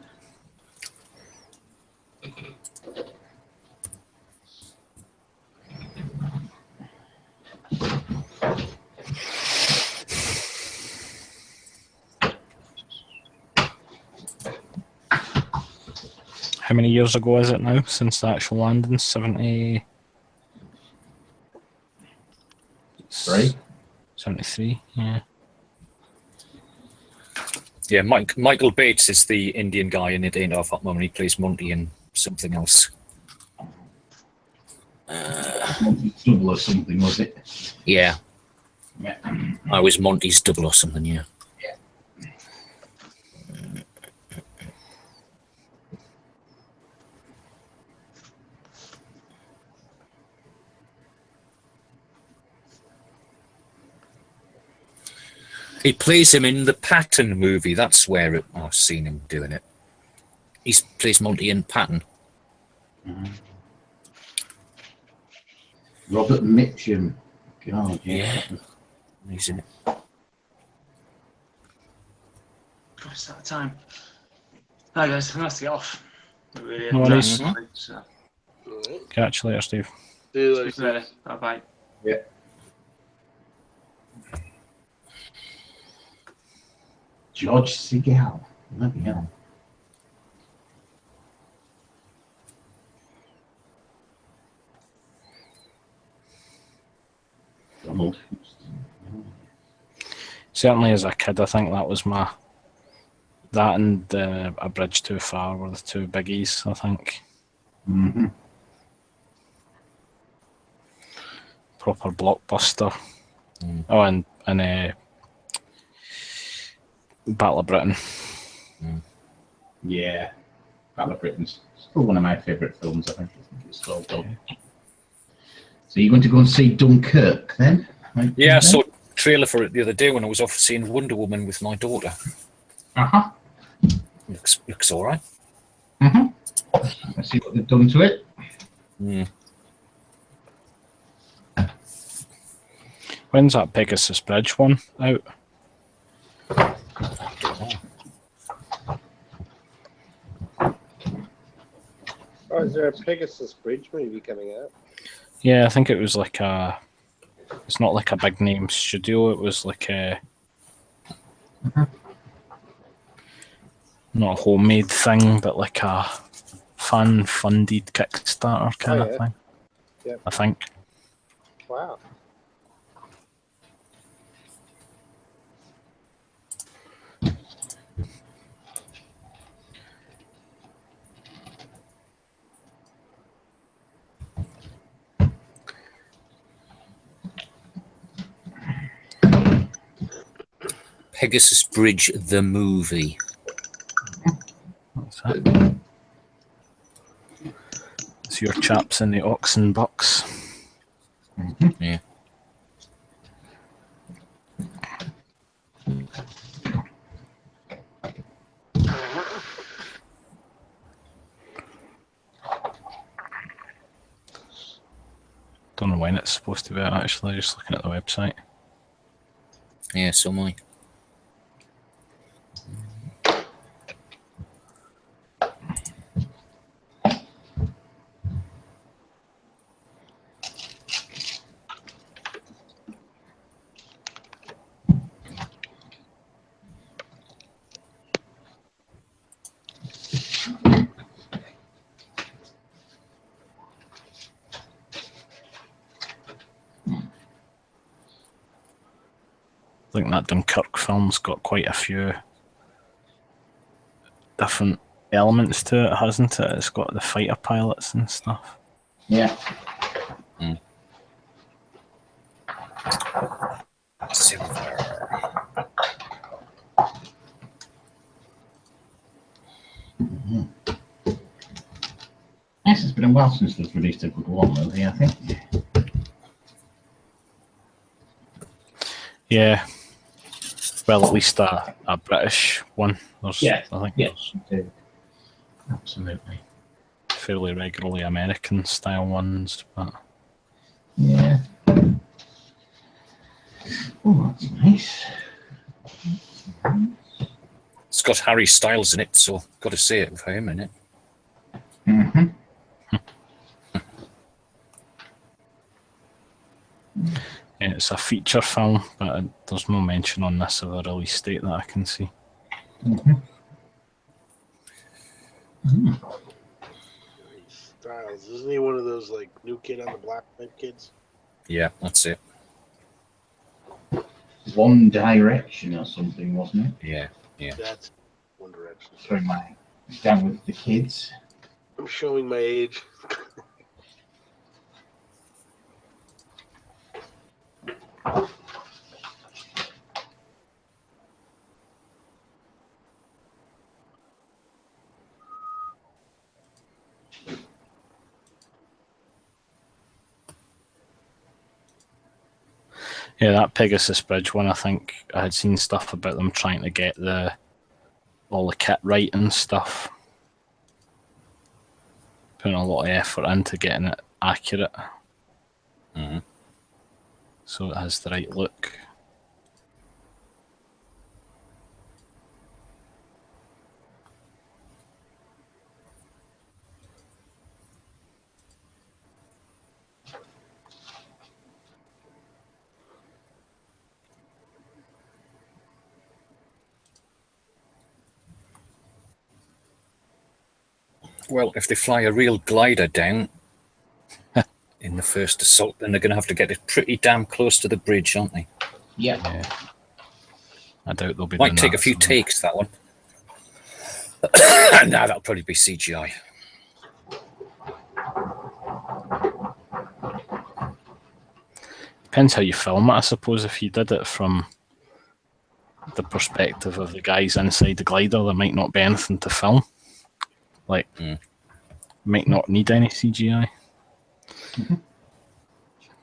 A: How many years ago is it now since the actual landing? 70. 73, yeah.
C: Yeah, Michael Bates is the Indian guy in It Ain't Half Hot Mum, and he plays Monty in something else.
B: Double or something, was it?
C: Yeah.
B: Yeah.
C: I was Monty's double or something, yeah. He plays him in the Patton movie. That's where I've seen him doing it. He plays Monty in Patton.
B: Robert Mitchum. God,
C: Yeah. He's in it.
D: It's that time. Hi guys, I'm going to get off. Really
A: No worries.
D: so.
E: Alright.
A: Catch you later, Steve.
E: See you
D: Speak
E: later.
D: later. Bye bye.
B: Yeah. George Segal. Bloody hell. Donald.
A: Certainly as a kid, I think that was that and A Bridge Too Far were the two biggies, I think.
B: Mm-hmm.
A: Proper blockbuster. Oh, and Battle of Britain.
B: Yeah. Battle of Britain's still one of my favourite films, I think. It's well done. So you're going to go and see Dunkirk then? Right,
C: Yeah, I saw a trailer for it the other day when I was off seeing Wonder Woman with my daughter.
B: Uh-huh.
C: Looks all right.
B: Let's see what they've done to it.
A: When's that Pegasus Bridge one out?
E: Oh, is there a Pegasus Bridge movie coming out?
A: Yeah, I think it was like a. It's not like a big name studio. It was like a. Not a homemade thing, but like a fan-funded Kickstarter kind of thing.
E: Yep.
A: I think.
E: Wow.
C: Pegasus Bridge, the movie.
A: What's that? It's your chaps in the Oxen Bucks.
C: Yeah.
A: Don't know when it's supposed to be out, actually, just looking at the website.
C: Yeah, so am I.
A: I think that Dunkirk film's got quite a few different elements to it, hasn't it? It's got the fighter pilots and stuff.
B: Yeah.
C: Silver.
B: Yes, it's been a while since they've released a good one, really, I think.
A: Yeah. Well, at least a British one. There's,
B: Yeah,
A: I think
B: yes, absolutely.
A: fairly regularly American style ones, but
B: Yeah. Oh, that's nice.
C: It's got Harry Styles in it, so got to say it with him in it.
A: yeah, it's a feature film, but there's no mention on this of a release date that I can see.
F: Styles, isn't he one of those like New Kid on the Block type kids?
C: Yeah, that's it.
B: One Direction or something, wasn't it?
C: Yeah.
F: That's One Direction.
B: Sorry, my down with the kids.
F: I'm showing my age.
A: Yeah, that Pegasus Bridge one, I think I had seen stuff about them trying to get all the kit right and stuff. Putting a lot of effort into getting it accurate. So it has the right look.
C: Well, if they fly a real glider down in the first assault, then they're going to have to get it pretty damn close to the bridge, aren't they?
B: Yeah.
A: I doubt they'll be
C: Might
A: doing
C: take
A: that,
C: a few
A: so-
C: takes, that one. Nah, that'll probably be CGI.
A: Depends how you film it, I suppose. If you did it from the perspective of the guys inside the glider, there might not be anything to film. Like, might not need any CGI.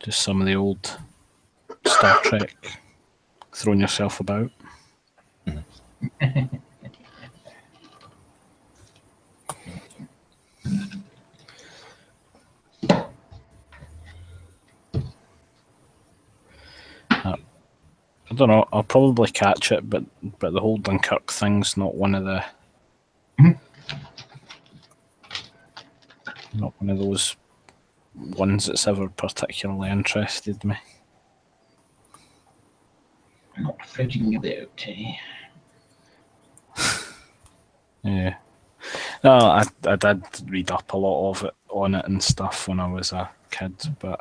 A: Just some of the old Star Trek, throwing yourself about. I don't know. I'll probably catch it, but the whole Dunkirk thing's not one of the not one of those ones that's ever particularly interested me.
B: Not fridging about,
A: Yeah. No, I did read up a lot of it on it and stuff when I was a kid, but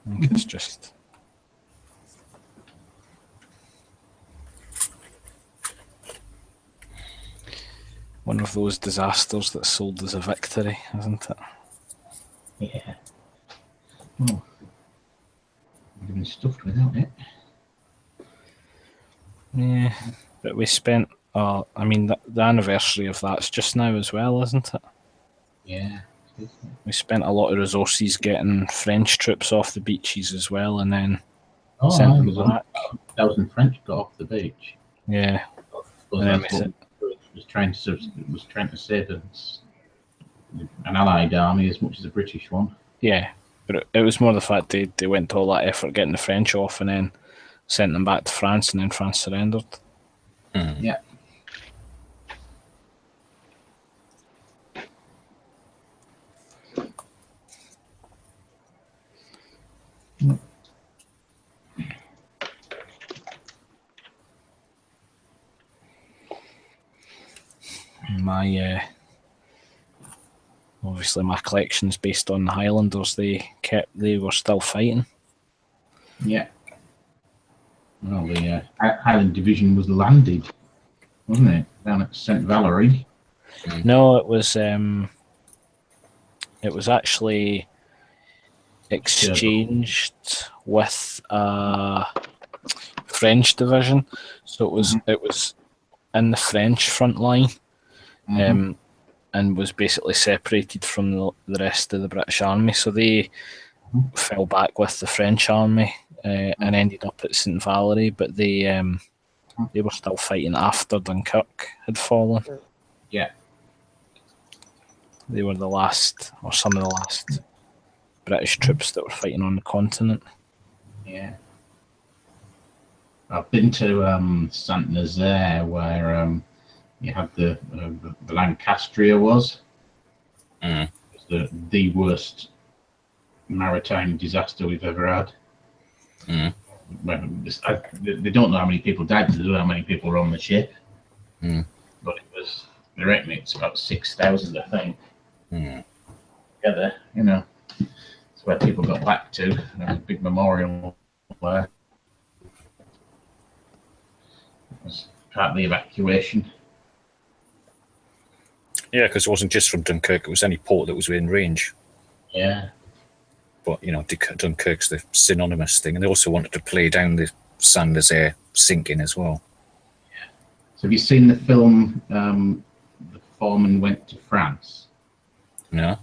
A: I think it's just one of those disasters that's sold as a victory, isn't it?
B: Yeah. Oh. I've been stuffed without it.
A: Yeah, but we spent. I mean, the anniversary of that's just now as well, isn't it?
B: Yeah.
A: We spent a lot of resources getting French troops off the beaches as well, and then sent them back.
B: 1,000 French got off the beach.
A: Yeah,
B: But
A: and then
B: that's what was trying to save an Allied army as much as a British one.
A: yeah, but it was more the fact they went to all that effort getting the French off, and then sent them back to France, and then France surrendered.
B: Yeah.
A: My obviously my collection's based on the Highlanders. They were still fighting.
B: Yeah. Well, the Highland Division was landed, wasn't it, down at St. Valery?
A: No, it was actually exchanged with a French division, so it was in the French front line, and was basically separated from the rest of the British army. So they fell back with the French army and ended up at St. Valery, but they were still fighting after Dunkirk had fallen.
B: Yeah.
A: They were the last, or some of the last, British troops that were fighting on the continent.
B: Yeah. I've been to Saint Nazaire, where you had the Lancastria was. It was the worst maritime disaster we've ever had. Well, they don't know how many people died, they don't know how many people were on the ship. But it was, they reckon it's about 6,000, I think. Together, you know. It's where people got back to. There's a big memorial there. It was part of the evacuation.
C: Yeah, because it wasn't just from Dunkirk, it was any port that was within range.
B: Yeah.
C: But, you know, Dunkirk's the synonymous thing, and they also wanted to play down the Saint Nazaire sinking as well.
B: So have you seen the film The Foreman Went to France?
C: No?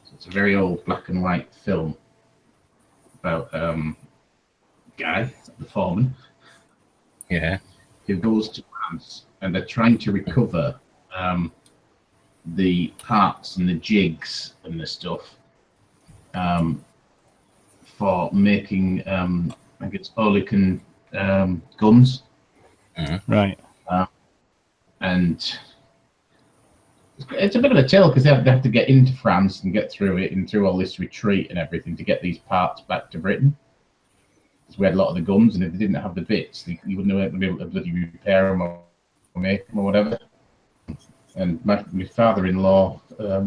B: So it's a very old black and white film about guy, the foreman,
C: Yeah.
B: who goes to France, and they're trying to recover the parts and the jigs and the stuff for making, I think it's Oerlikon guns.
A: Right.
B: And it's a bit of a tale because they have to get into France and get through it and through all this retreat and everything to get these parts back to Britain. Because we had a lot of the guns, and if they didn't have the bits, you wouldn't have been able to bloody repair them or make them or whatever. And my father-in-law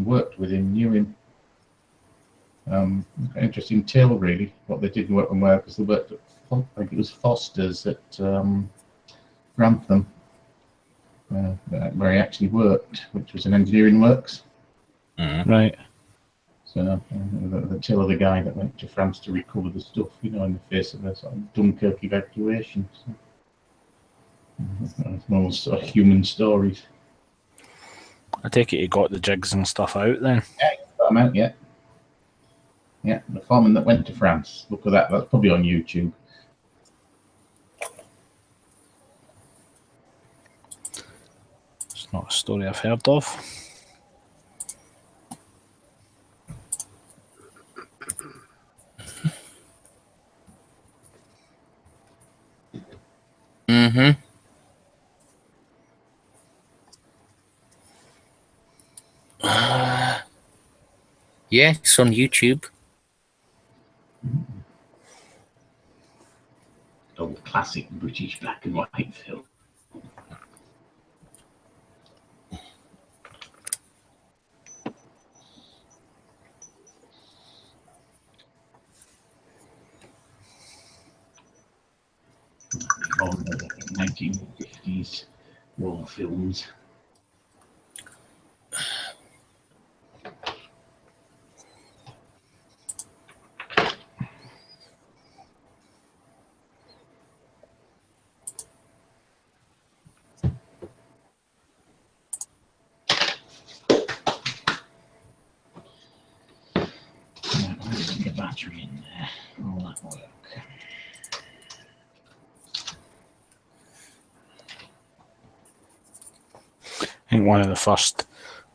B: worked with him, knew him. Interesting tale, really, what they did work on well, because they worked at, I think it was Foster's at Grantham. Where he actually worked, which was an engineering works.
A: Right.
B: So the tale of the guy that went to France to recover the stuff, you know, in the face of a sort of Dunkirk evacuation. So, it's one of those sort of human stories.
A: I take it you got the jigs and stuff out then.
B: Yeah, got them out, yeah. Yeah, the foreman that went to France. Look at that. That's probably on YouTube.
A: It's not a story I've heard of.
C: Mm-hmm. Yeah, it's on YouTube.
B: Old classic British black and white film. All the 1950s war films. Get a battery in there. All that work.
A: I think one of the first,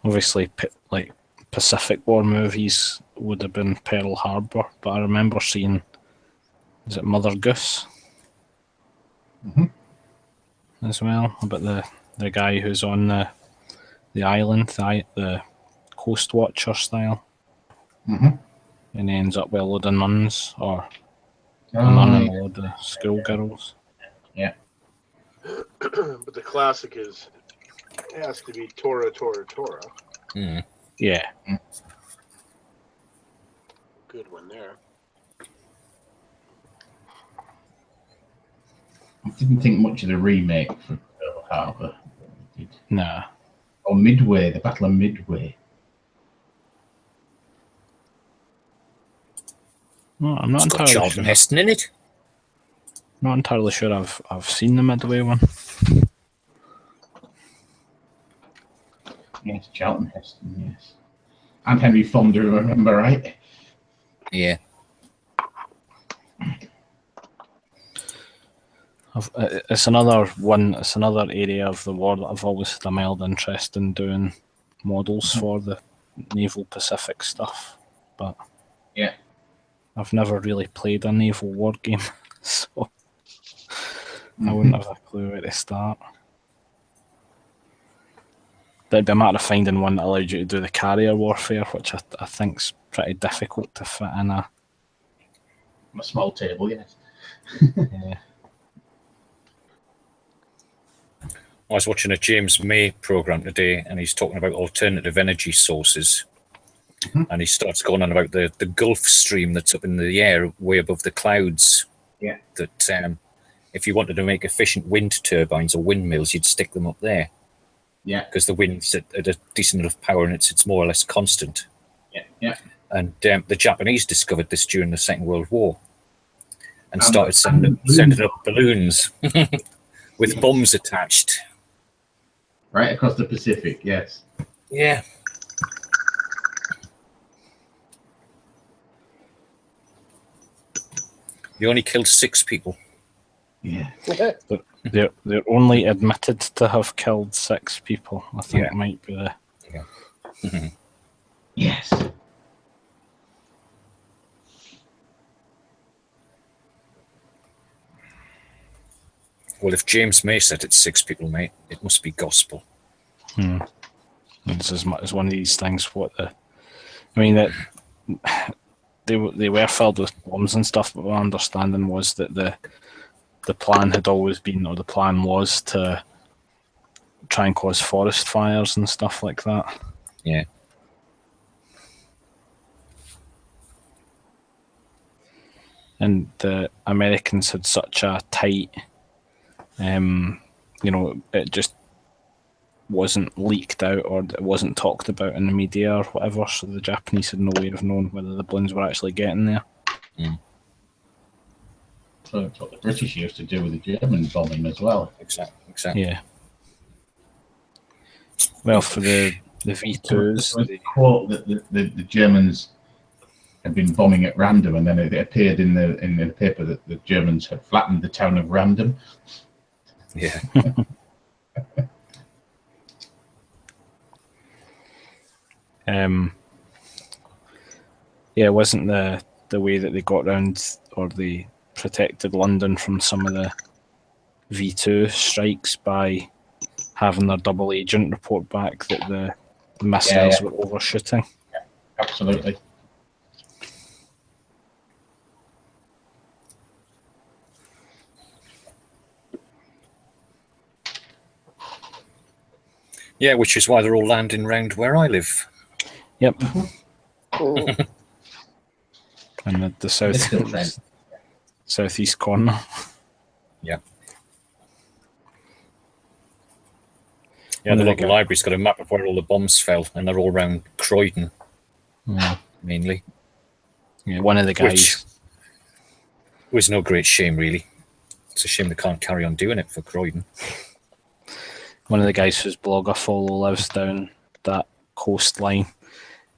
A: obviously, like Pacific War movies would have been Pearl Harbor, but I remember seeing, is it Mother Goose? As well, about the guy who's on the island, the Coast Watcher style, and he ends up with a load of nuns, or a nun and a load of schoolgirls.
B: Yeah.
F: But the classic is, it has to be Tora, Tora, Tora.
C: Mm.
A: Yeah.
F: Good one there.
B: I didn't think much of the remake for Pearl Harbor.
A: Nah.
B: Or Midway, the Battle of Midway.
A: No, I'm not
C: It's got
A: entirely
C: Charlton
A: sure.
C: Heston in it.
A: Not entirely sure I've seen the Midway one.
B: Yes, Charlton Heston, yes. And Henry Fonda, remember, right?
C: Yeah.
A: It's another one. It's another area of the war that I've always had a mild interest in doing models for, the naval Pacific stuff. But
B: yeah,
A: I've never really played a naval war game, so I wouldn't have a clue where to start. It'd be a matter of finding one that allowed you to do the carrier warfare, which I think's pretty difficult to fit in a
B: small table, yes.
A: yeah.
C: I was watching a James May program today, and he's talking about alternative energy sources. And he starts going on about the Gulf Stream that's up in the air, way above the clouds.
B: Yeah.
C: That if you wanted to make efficient wind turbines or windmills, you'd stick them up there.
B: Yeah.
C: Because the wind's at a decent enough power, and it's more or less constant.
B: Yeah. Yeah.
C: And the Japanese discovered this during the Second World War, and started sending up balloons with bombs attached.
B: Right across the Pacific, yes.
C: Yeah. You only killed 6 people.
B: Yeah.
A: They're only admitted to have killed 6 people. I think it might be the.
C: Yeah.
B: Yes.
C: Well, if James May said it's 6 people, mate, it must be gospel.
A: It's as much as one of these things. I mean, that they were filled with bombs and stuff, but my understanding was that the plan had always been, or the plan was, to try and cause forest fires and stuff like that.
C: Yeah.
A: And the Americans had such a tight, it just wasn't leaked out, or it wasn't talked about in the media or whatever, so the Japanese had no way of knowing whether the balloons were actually getting there.
B: So that's what the British used to do with the German bombing as well.
C: Exactly.
A: Yeah. Well, for the V2s,
B: There was a quote that the Germans had been bombing at random, and then it appeared in the paper that the Germans had flattened the town of Random.
C: Yeah.
A: Yeah, it wasn't the way that they got round or they protected London from some of the V2 strikes by having their double agent report back that the missiles were overshooting.
B: Absolutely.
C: Yeah, which is why they're all landing round where I live.
A: Yep.
E: Oh,
A: And the
B: Still trend.
A: southeast corner.
C: Yeah. Yeah, the local library's got a map of where all the bombs fell, and they're all around Croydon, mainly.
A: Yeah, one of the guys.
C: Which was no great shame, really. It's a shame they can't carry on doing it for Croydon.
A: One of the guys whose blog I follow lives down that coastline,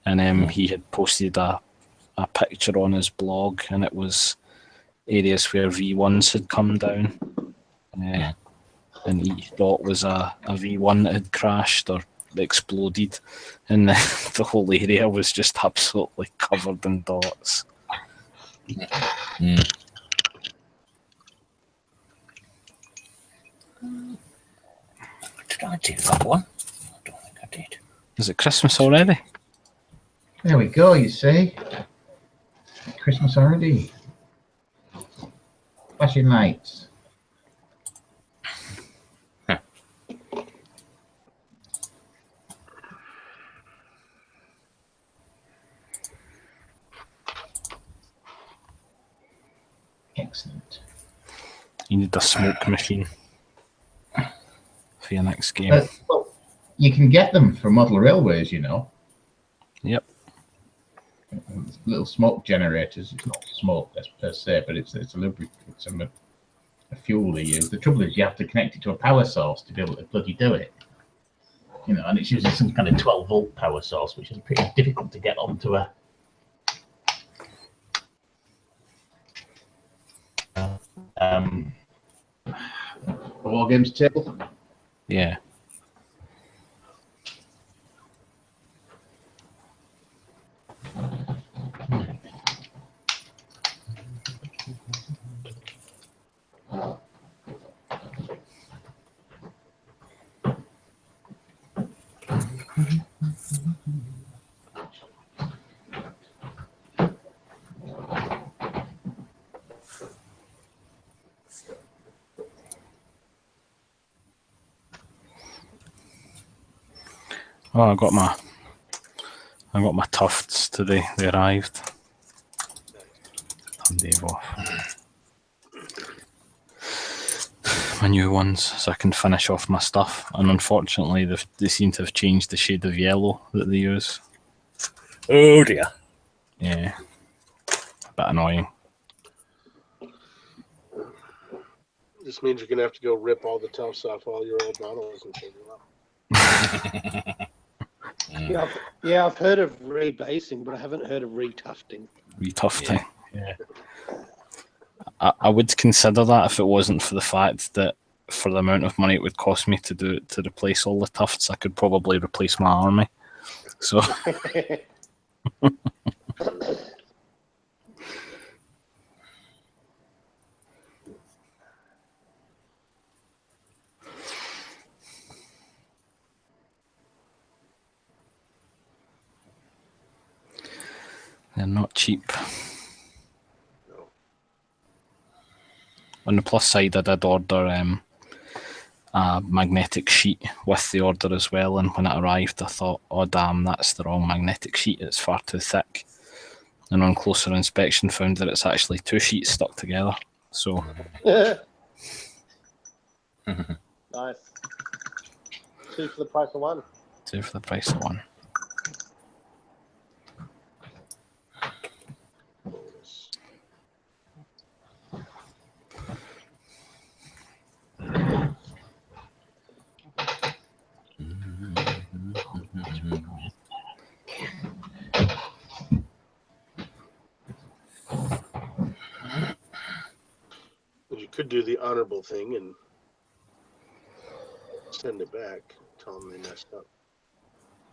A: and he had posted a picture on his blog, and it was areas where V1s had come down. And he thought was a V1 that had crashed or exploded, and the whole area was just absolutely covered in dots.
C: Mm. Did I do that one? I don't think I did.
A: Is it Christmas already?
B: There we go, you see. Christmas already. Flashing lights. Excellent.
A: You need a smoke machine for your next game.
B: Well, you can get them from model railways, you know.
A: Yep.
B: Little smoke generators. It's not smoke per se, but it's a lubricant. It's a fuel they use. The trouble is you have to connect it to a power source to be able to bloody do it. You know, and it's using some kind of 12-volt power source, which is pretty difficult to get onto a War Games table.
A: Yeah. Oh, I got my tufts today. They arrived. On Dave off. My new ones, so I can finish off my stuff. And unfortunately, they seem to have changed the shade of yellow that they use.
C: Oh dear.
A: Yeah, a bit annoying.
F: This means you're gonna have to go rip all the tufts off all your old models and figure them out.
E: yeah, I've heard of rebasing, but I haven't heard of retufting.
A: Retufting. Yeah. I would consider that if it wasn't for the fact that for the amount of money it would cost me to replace all the tufts, I could probably replace my army. So they're not cheap. On the plus side, I did order a magnetic sheet with the order as well, and when it arrived I thought, oh damn, that's the wrong magnetic sheet, it's far too thick. And on closer inspection found that it's actually two sheets stuck together. So
E: Nice. Two for the price of one.
A: two for the price of one.
F: could do the honorable thing and send it back. Tell them they messed up.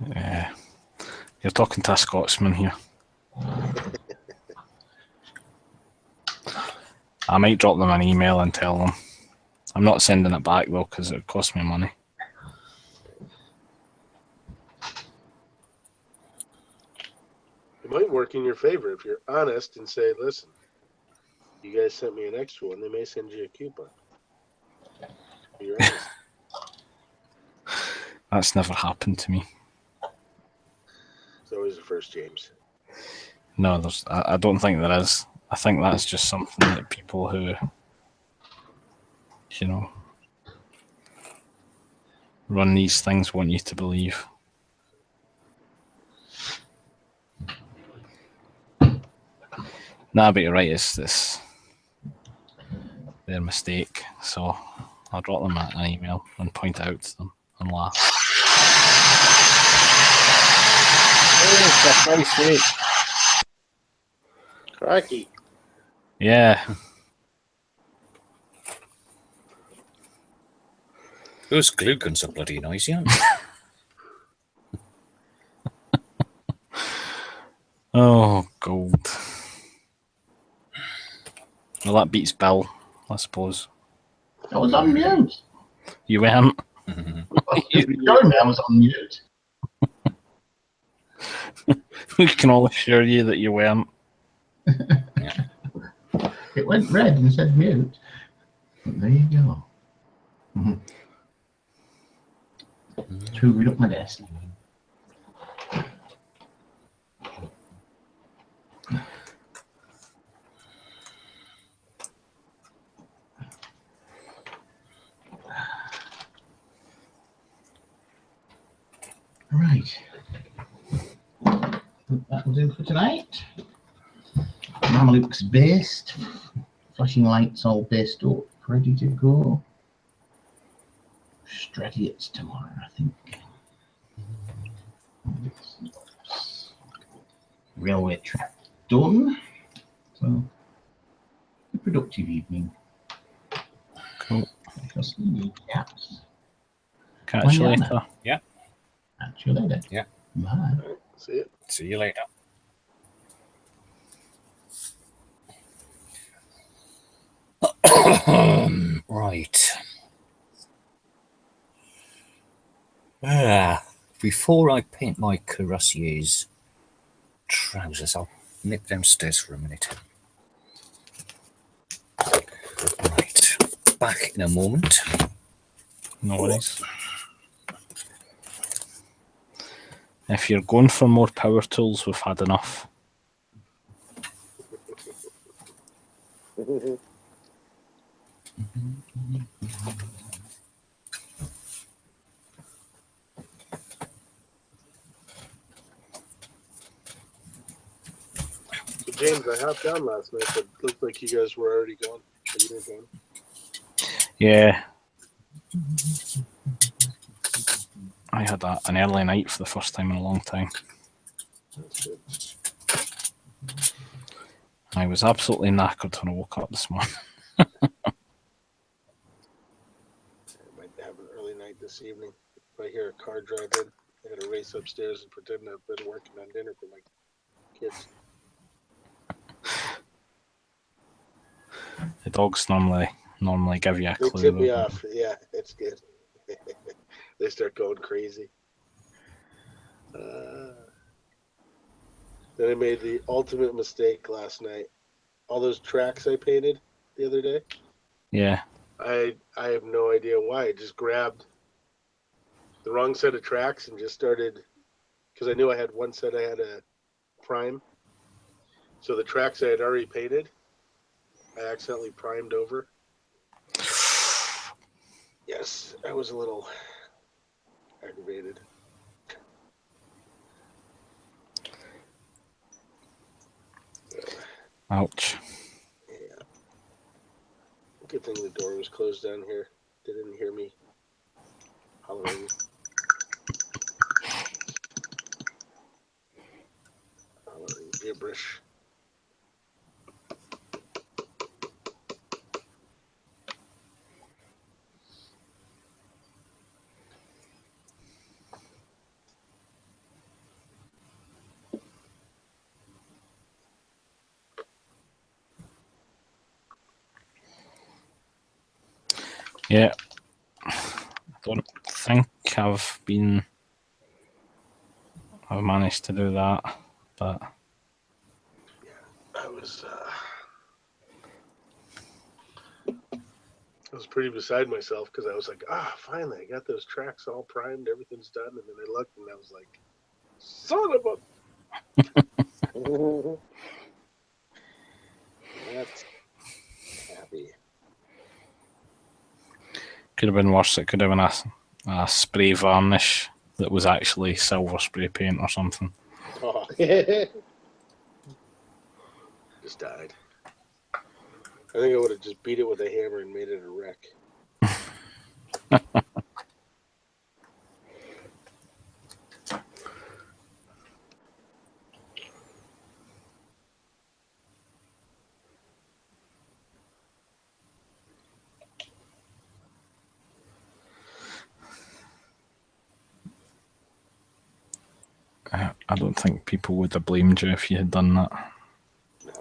A: Yeah. You're talking to a Scotsman here. I might drop them an email and tell them. I'm not sending it back though, because it would cost me money.
F: It might work in your favor if you're honest and say, listen, you guys sent me an extra one. They may send you a coupon. You're honest.
A: That's never happened to me.
F: It's always the first, James.
A: No, I don't think there is. I think that's just something that people who, you know, run these things want you to believe. Nah, but you're right, it's their mistake. So I'll drop them an email and point it out to them and laugh. Oh, that's very sweet.
E: Crikey.
A: Yeah.
C: Those glue guns are bloody noisy, aren't they?
A: Oh, gold. Well, that beats Bill, I suppose.
B: I was on mute.
A: You weren't?
B: You told me I was on mute.
A: We can all assure you that you weren't.
B: It went red and said mute. But there you go. Screwed up my desk. Right. That will do for tonight. Marmaluke's based. Flashing lights all based up, ready to go. Stradiates tomorrow, I think. Railway track done. So, a productive evening.
A: Cool.
B: Catch
A: Catch you later.
C: Yeah.
B: Catch you later.
C: Yeah.
B: Bye.
F: See it.
C: See you later. Right. Before I paint my cuirassier's trousers, I'll nip downstairs for a minute. Right. Back in a moment.
A: No worries. If you're going for more power tools, we've had enough.
F: So James, I hopped on last night, but it looked like you guys were already gone. You were gone.
A: Yeah. I had an early night for the first time in a long time.
F: That's good.
A: I was absolutely knackered when I woke up this morning.
F: I might have an early night this evening. If I hear a car drive in, I gotta race upstairs and pretend I've been working on dinner for my kids.
A: The dogs normally give you a
F: They
A: clue.
F: tip me off. Yeah, it's good. They start going crazy. Then I made the ultimate mistake last night. All those tracks I painted the other day,
A: Yeah.
F: I have no idea why. I just grabbed the wrong set of tracks and just started, because I knew I had one set I had a prime. So the tracks I had already painted, I accidentally primed over. Yes, I was a little aggravated.
A: Ouch.
F: Yeah. Good thing the door was closed down here. They didn't hear me hollering. Hollering gibberish.
A: Yeah. I don't think I've managed to do that, but
F: I was pretty beside myself because I was like, finally, I got those tracks all primed, everything's done, and then I looked and I was like, son of a...
E: That's happy.
A: could have been worse. It could have been a spray varnish that was actually silver spray paint or something.
F: Oh, just died. I think I would have just beat it with a hammer and made it a wreck.
A: I don't think people would have blamed you if you had done that.
F: No.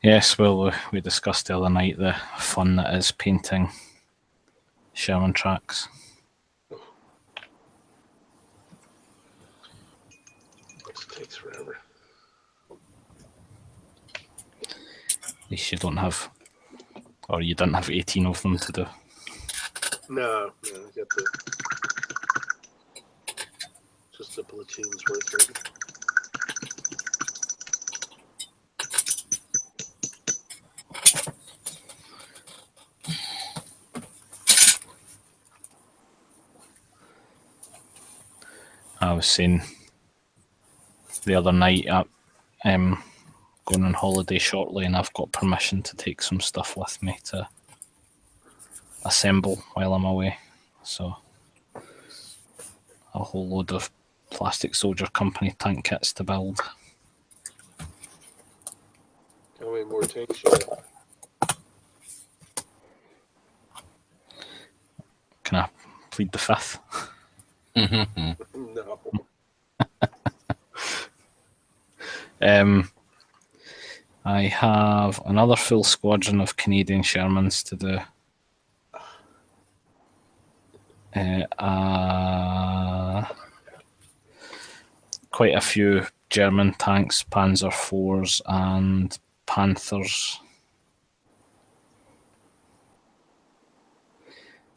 A: Yes, well, we discussed the other night the fun that is painting Sherman tracks.
F: This takes forever.
A: At least you didn't have 18 of them to do.
F: No, I got just a platoon's worth of it.
A: I was saying the other night, I'm going on holiday shortly, and I've got permission to take some stuff with me to assemble while I'm away. So a whole load of Plastic Soldier Company tank kits to build.
F: How many more tanks you got?
A: Can I plead the fifth?
F: No.
A: I have another full squadron of Canadian Shermans to do. Quite a few German tanks, Panzer IVs and Panthers.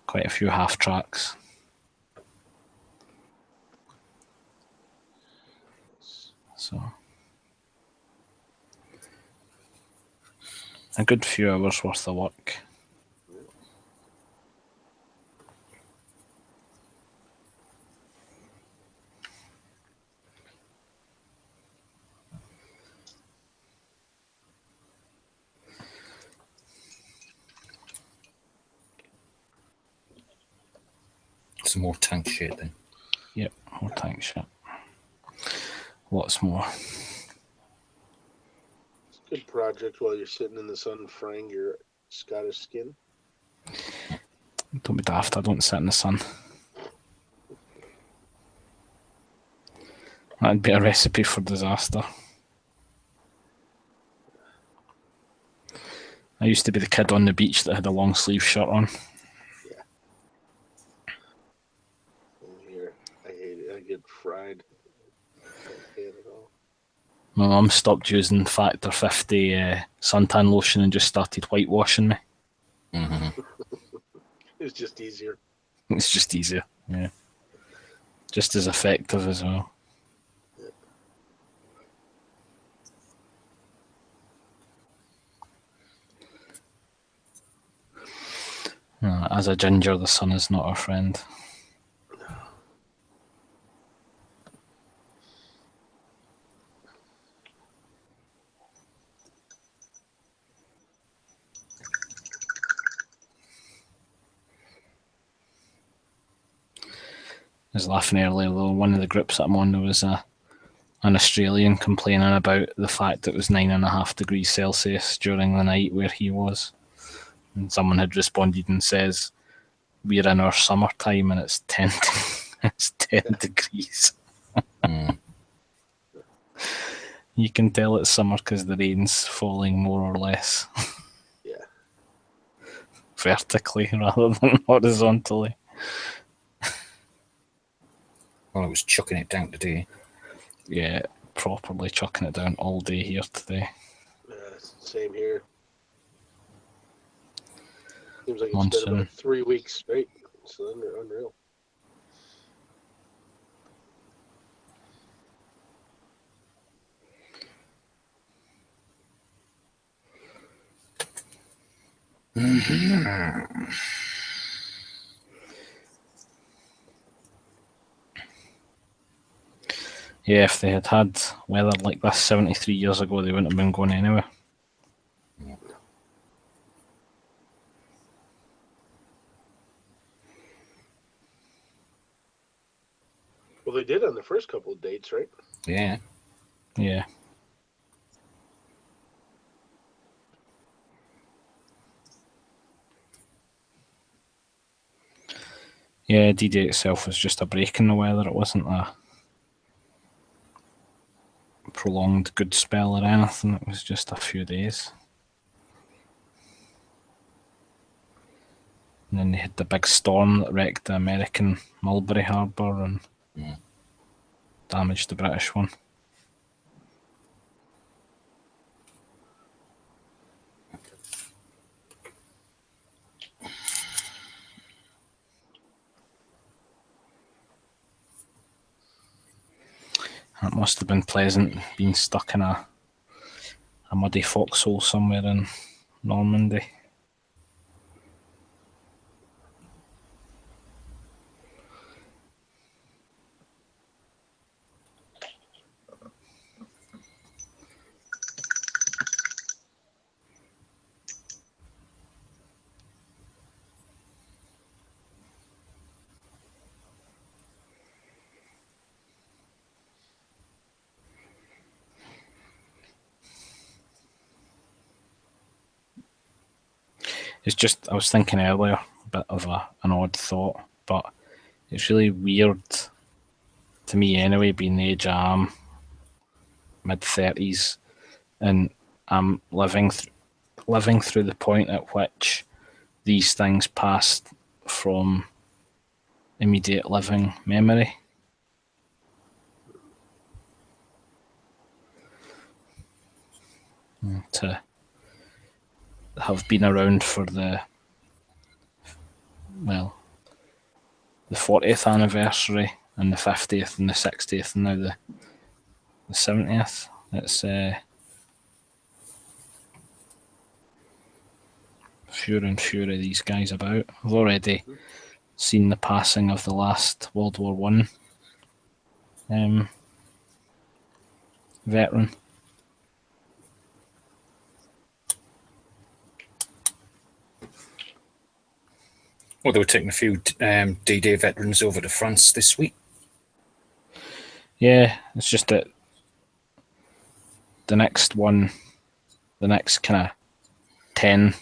A: Quite a few half tracks. So a good few hours worth of work.
C: Some more tank shit then.
A: Yep, more tank shit. Lots more.
F: It's a good project while you're sitting in the sun frying your Scottish skin.
A: Don't be daft, I don't sit in the sun. That'd be a recipe for disaster. I used to be the kid on the beach that had a long sleeve shirt on.
F: Yeah. Here, I hate it. I get fried. I don't hate it at all.
A: My mum stopped using Factor 50 suntan lotion and just started whitewashing me.
F: It's just easier.
A: It's just easier, yeah. Just as effective as well. As a ginger, the sun is not our friend. I was laughing earlier though, one of the groups that I'm on, there was an Australian complaining about the fact it was 9.5 degrees Celsius during the night where he was. And someone had responded and says, we're in our summertime and it's 10, it's 10 degrees. You can tell it's summer because the rain's falling more or less.
F: Yeah.
A: Vertically rather than horizontally.
C: Well, I was chucking it down today.
A: Yeah, properly chucking it down all day here today.
F: Yeah, it's the same here. Seems like it's
A: Monsoon.
F: been about 3 weeks straight. It's unreal.
A: Yeah, if they had had weather like this 73 years ago, they wouldn't have been going anywhere.
F: Well, they did on the first couple of dates, right?
C: Yeah.
A: Yeah. Yeah, D-Day itself was just a break in the weather. It wasn't a prolonged good spell or anything. It was just a few days. And then they had the big storm that wrecked the American Mulberry Harbour and damaged the British one. It must have been pleasant being stuck in a muddy foxhole somewhere in Normandy. It's just, I was thinking earlier, a bit of an odd thought, but it's really weird to me anyway, being the age I am, mid-30s, and I'm living through the point at which these things passed from immediate living memory. To have been around for the 40th anniversary and the 50th and the 60th and now the 70th. It's fewer and fewer of these guys about. I've already seen the passing of the last World War One veteran.
C: Well, they were taking a few D-Day veterans over to France this week.
A: Yeah, it's just that the next kind of 10,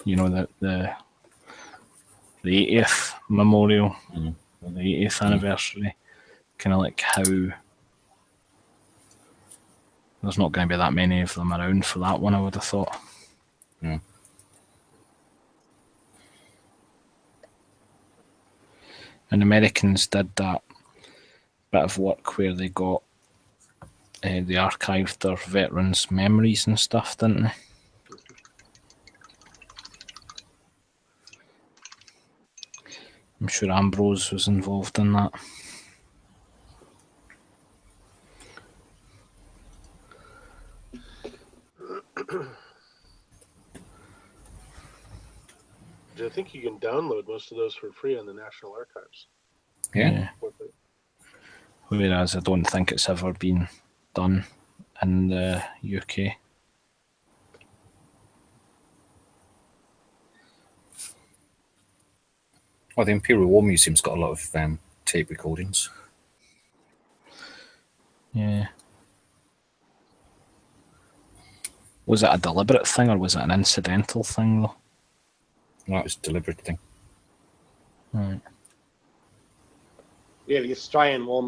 A: the 80th memorial, or the 80th anniversary, kind of like how there's not going to be that many of them around for that one, I would have thought.
C: Yeah.
A: And Americans did that bit of work where they got they archived their veterans' memories and stuff, didn't they? I'm sure Ambrose was involved in that.
F: think you can download most of those for free on the National Archives.
C: Yeah.
A: Whereas I don't think it's ever been done in the UK.
C: Well, the Imperial War Museum's got a lot of tape recordings.
A: Yeah. Was it a deliberate thing or was it an incidental thing though?
C: No, it was a deliberate thing.
A: Right.
E: Yeah, the Australian War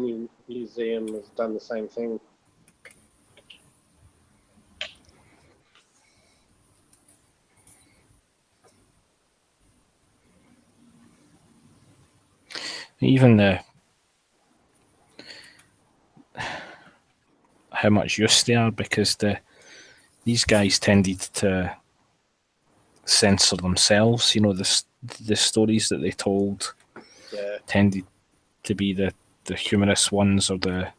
E: Museum has done the same thing.
A: Even how much use they are, because these guys tended to censor themselves. You know, the stories that they told tended to be the humorous ones or the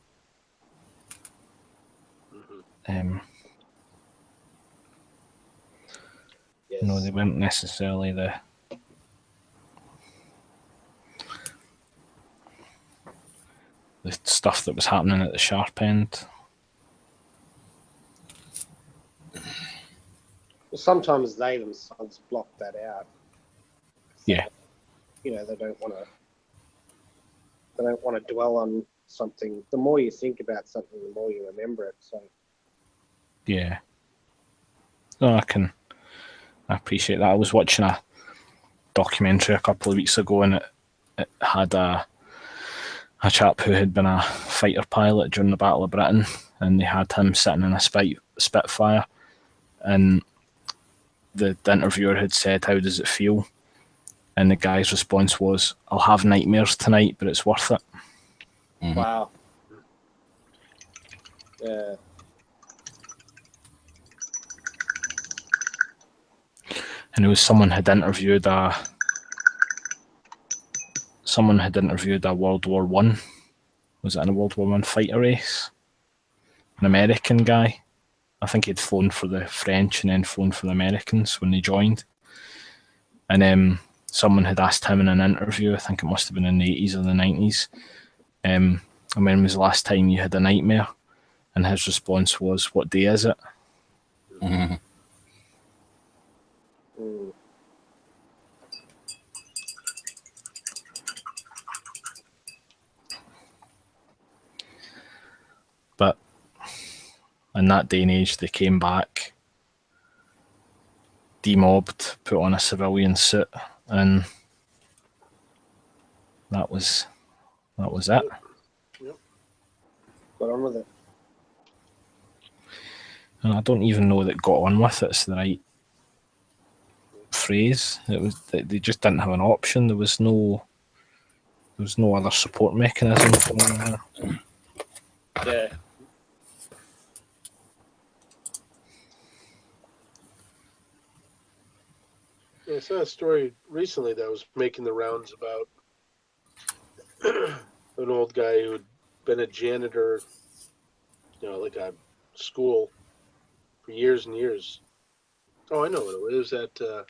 E: Yes.
A: you know, they weren't necessarily the stuff that was happening at the sharp end.
E: Well, sometimes they themselves block that out.
A: Yeah.
E: You know, they don't want to dwell on something. The more you think about something, the more you remember it. So
A: Yeah. No, I appreciate that. I was watching a documentary a couple of weeks ago, and it had a chap who had been a fighter pilot during the Battle of Britain, and they had him sitting in a Spitfire, and the interviewer had said, "How does it feel?" And the guy's response was, "I'll have nightmares tonight, but it's worth it."
C: Mm-hmm.
E: Wow. Yeah.
A: And it was someone had interviewed a World War One. Was it in a World War One fighter race? An American guy. I think he'd flown for the French and then flown for the Americans when they joined. And someone had asked him in an interview, I think it must have been in the 80s or the 90s, and when was the last time you had a nightmare? And his response was, "What day is it?"
C: Mm-hmm.
E: Mm.
A: But in that day and age, they came back, demobbed, put on a civilian suit, and that was it.
E: Got on with it.
A: And I don't even know that "got on with it's the right phrase. It was they just didn't have an option. There was no other support mechanism for them.
E: Yeah.
F: I saw a story recently that was making the rounds about an old guy who had been a janitor, like a school for years and years. Oh, I know what it was. It was at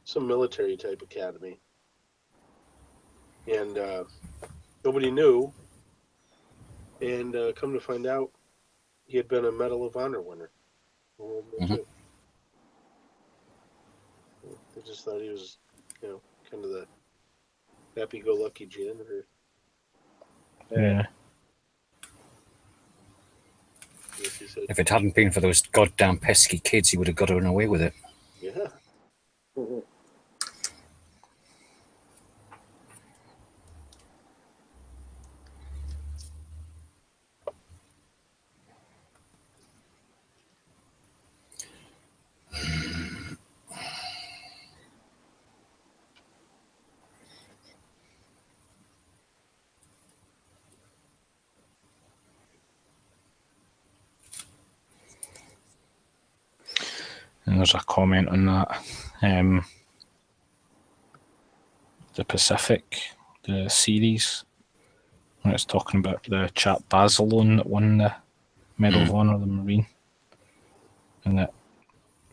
F: some military type academy. And nobody knew. And come to find out, he had been a Medal of Honor winner in World War II. They just thought he was, kind of the happy-go-lucky janitor.
A: Yeah.
C: If it hadn't been for those goddamn pesky kids, he would have got away with it.
F: Yeah.
E: Mm-hmm.
A: And there's a comment on that. The Pacific, the series, when it's talking about the chap Basilone that won the Medal of Honor, the Marine, and that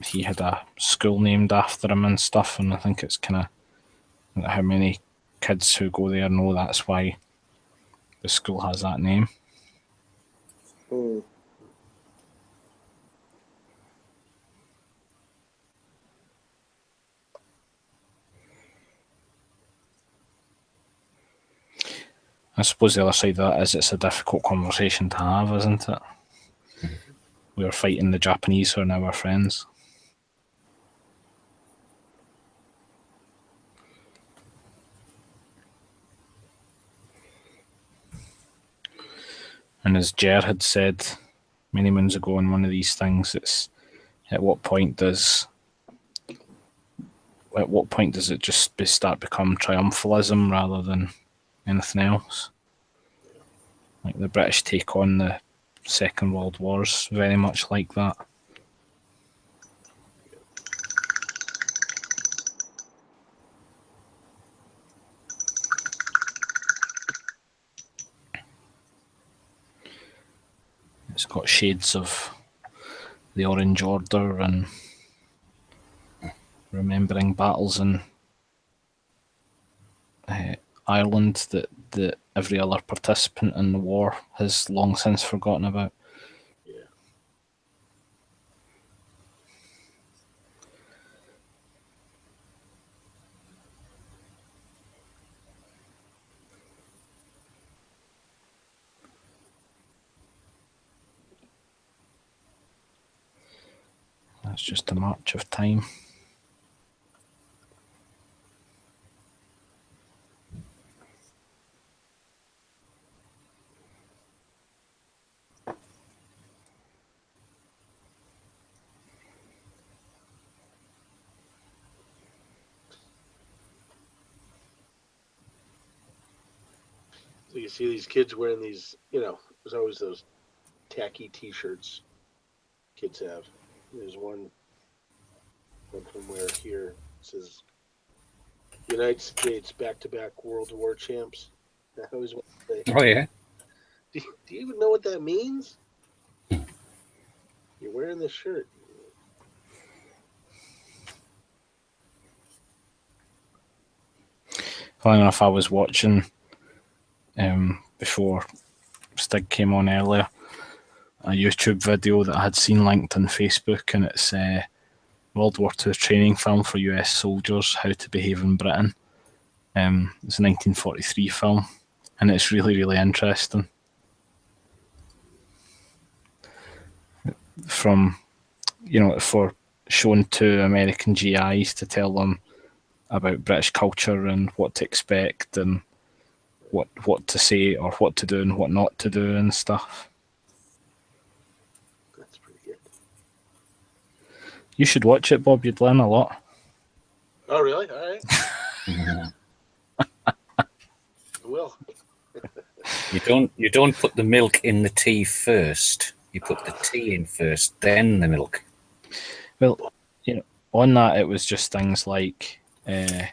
A: he had a school named after him and stuff, and I think it's kind of how many kids who go there know that's why the school has that name.
E: Hmm.
A: I suppose the other side of that is it's a difficult conversation to have, isn't it? We were fighting the Japanese who are now our friends. And as Jer had said many moons ago in one of these things, it's at what point does it just start become triumphalism rather than anything else? Like the British take on the Second World War's very much like that. It's got shades of the Orange Order and remembering battles in Ireland that every other participant in the war has long since forgotten about.
F: Yeah.
A: That's just a march of time.
F: So you see these kids wearing these, there's always those tacky T-shirts kids have. There's one from where here it says United States back-to-back World War champs. I always want to say,
C: Oh yeah.
F: do you even know what that means? You're wearing this shirt.
A: Funny enough, I was watching before Stig came on earlier a YouTube video that I had seen linked on Facebook, and it's World War II training film for US soldiers, How to Behave in Britain. It's a 1943 film, and it's really, really interesting. From, for shown to American GIs to tell them about British culture and what to expect and what to say or what to do and what not to do and stuff.
F: That's pretty good.
A: You should watch it, Bob. You'd learn a lot.
F: Oh, really? All right. I will.
C: You don't put the milk in the tea first. You put the tea in first, then the milk.
A: Well, on that it was just things like it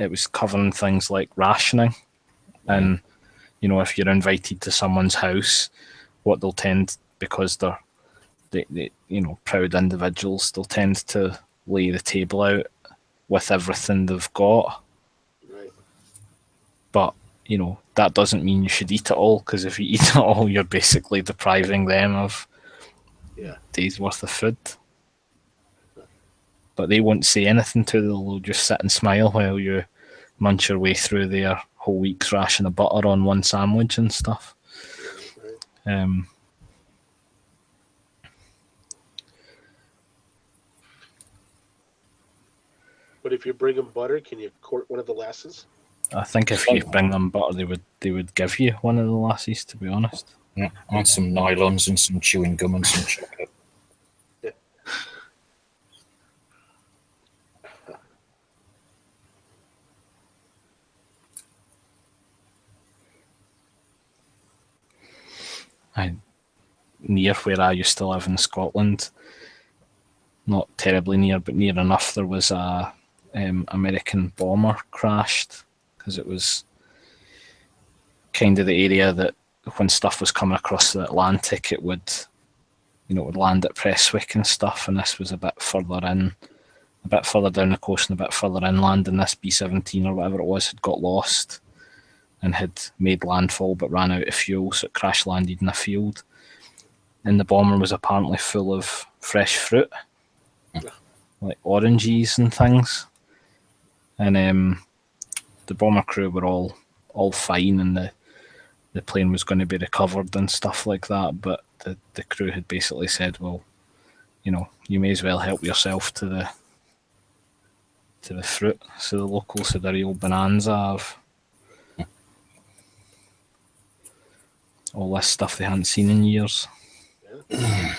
A: was covering things like rationing, and if you're invited to someone's house, what they'll tend, because they're proud individuals, they'll tend to lay the table out with everything they've got.
F: Right.
A: But that doesn't mean you should eat it all, because if you eat it all, you're basically depriving them of days worth of food. But they won't say anything to them. They'll just sit and smile while you munch your way through their whole week's ration of butter on one sandwich and stuff.
F: Right. But if you bring them butter, can you court one of the lasses?
A: I think if you bring them butter, they would give you one of the lassies, to be honest.
C: Yeah, and some nylons and some chewing gum and some chocolate.
A: Near where I used to live in Scotland, not terribly near, but near enough, there was a American bomber crashed, because it was kind of the area that when stuff was coming across the Atlantic, it would it would land at Prestwick and stuff, and this was a bit further in, a bit further down the coast and a bit further inland, and this B-17 or whatever it was had got lost and had made landfall but ran out of fuel, so it crash landed in a field. And the bomber was apparently full of fresh fruit, like oranges and things. And the bomber crew were all fine, and the plane was going to be recovered and stuff like that. But the crew had basically said, well, you may as well help yourself to the fruit. So the locals had a real bonanza of all this stuff they hadn't seen in years.
F: Yeah.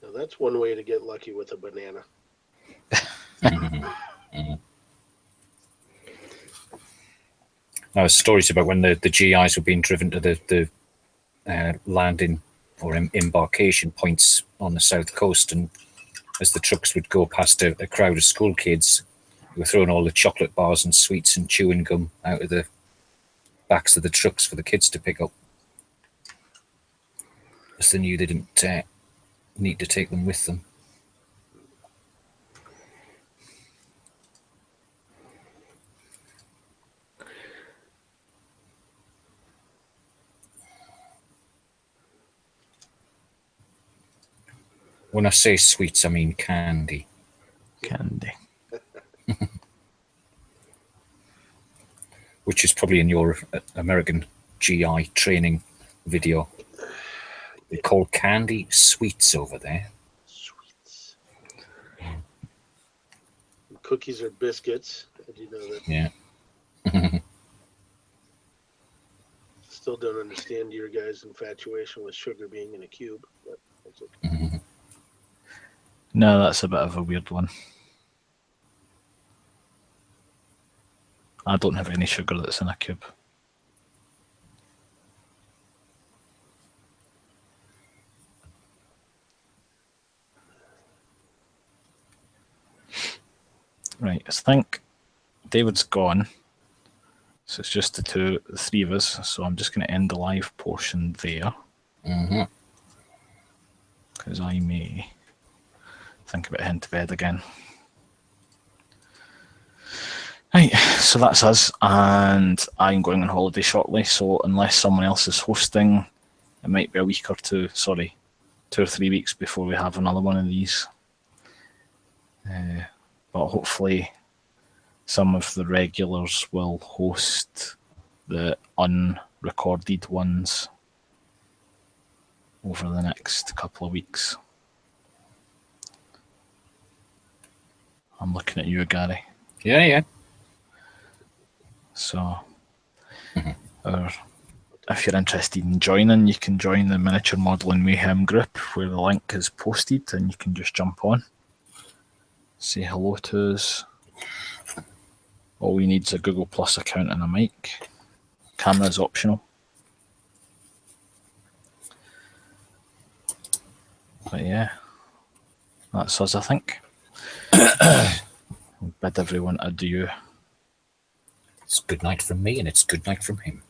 F: Now that's one way to get lucky with a banana.
C: Now, stories about when the GIs were being driven to the landing or embarkation points on the south coast, and as the trucks would go past a crowd of school kids, who were throwing all the chocolate bars and sweets and chewing gum out of the backs of the trucks for the kids to pick up, as they knew they didn't need to take them with them. When I say sweets, I mean candy.
A: Candy.
C: Which is probably in your American GI training video. They call candy sweets over there.
F: Sweets. Cookies are biscuits. Did you know that?
C: Yeah.
F: Still don't understand your guys' infatuation with sugar being in a cube, but that's okay.
C: Mm-hmm.
A: No, that's a bit of a weird one. I don't have any sugar that's in a cube. Right, I think David's gone. So it's just the three of us. So I'm just going to end the live portion there.
C: Mm-hmm.
A: Because I may think about heading to bed again. Right, so that's us, and I'm going on holiday shortly, so unless someone else is hosting, it might be a week or two, 2 or 3 weeks before we have another one of these. But hopefully some of the regulars will host the unrecorded ones over the next couple of weeks. I'm looking at you, Gary.
C: Yeah.
A: So, if you're interested in joining, you can join the Miniature Modelling Mayhem group, where the link is posted, and you can just jump on, say hello to us. All we need is a Google Plus account and a mic. Camera's optional. But yeah, that's us, I think. Bid everyone adieu.
C: It's good night from me, and it's good night from him.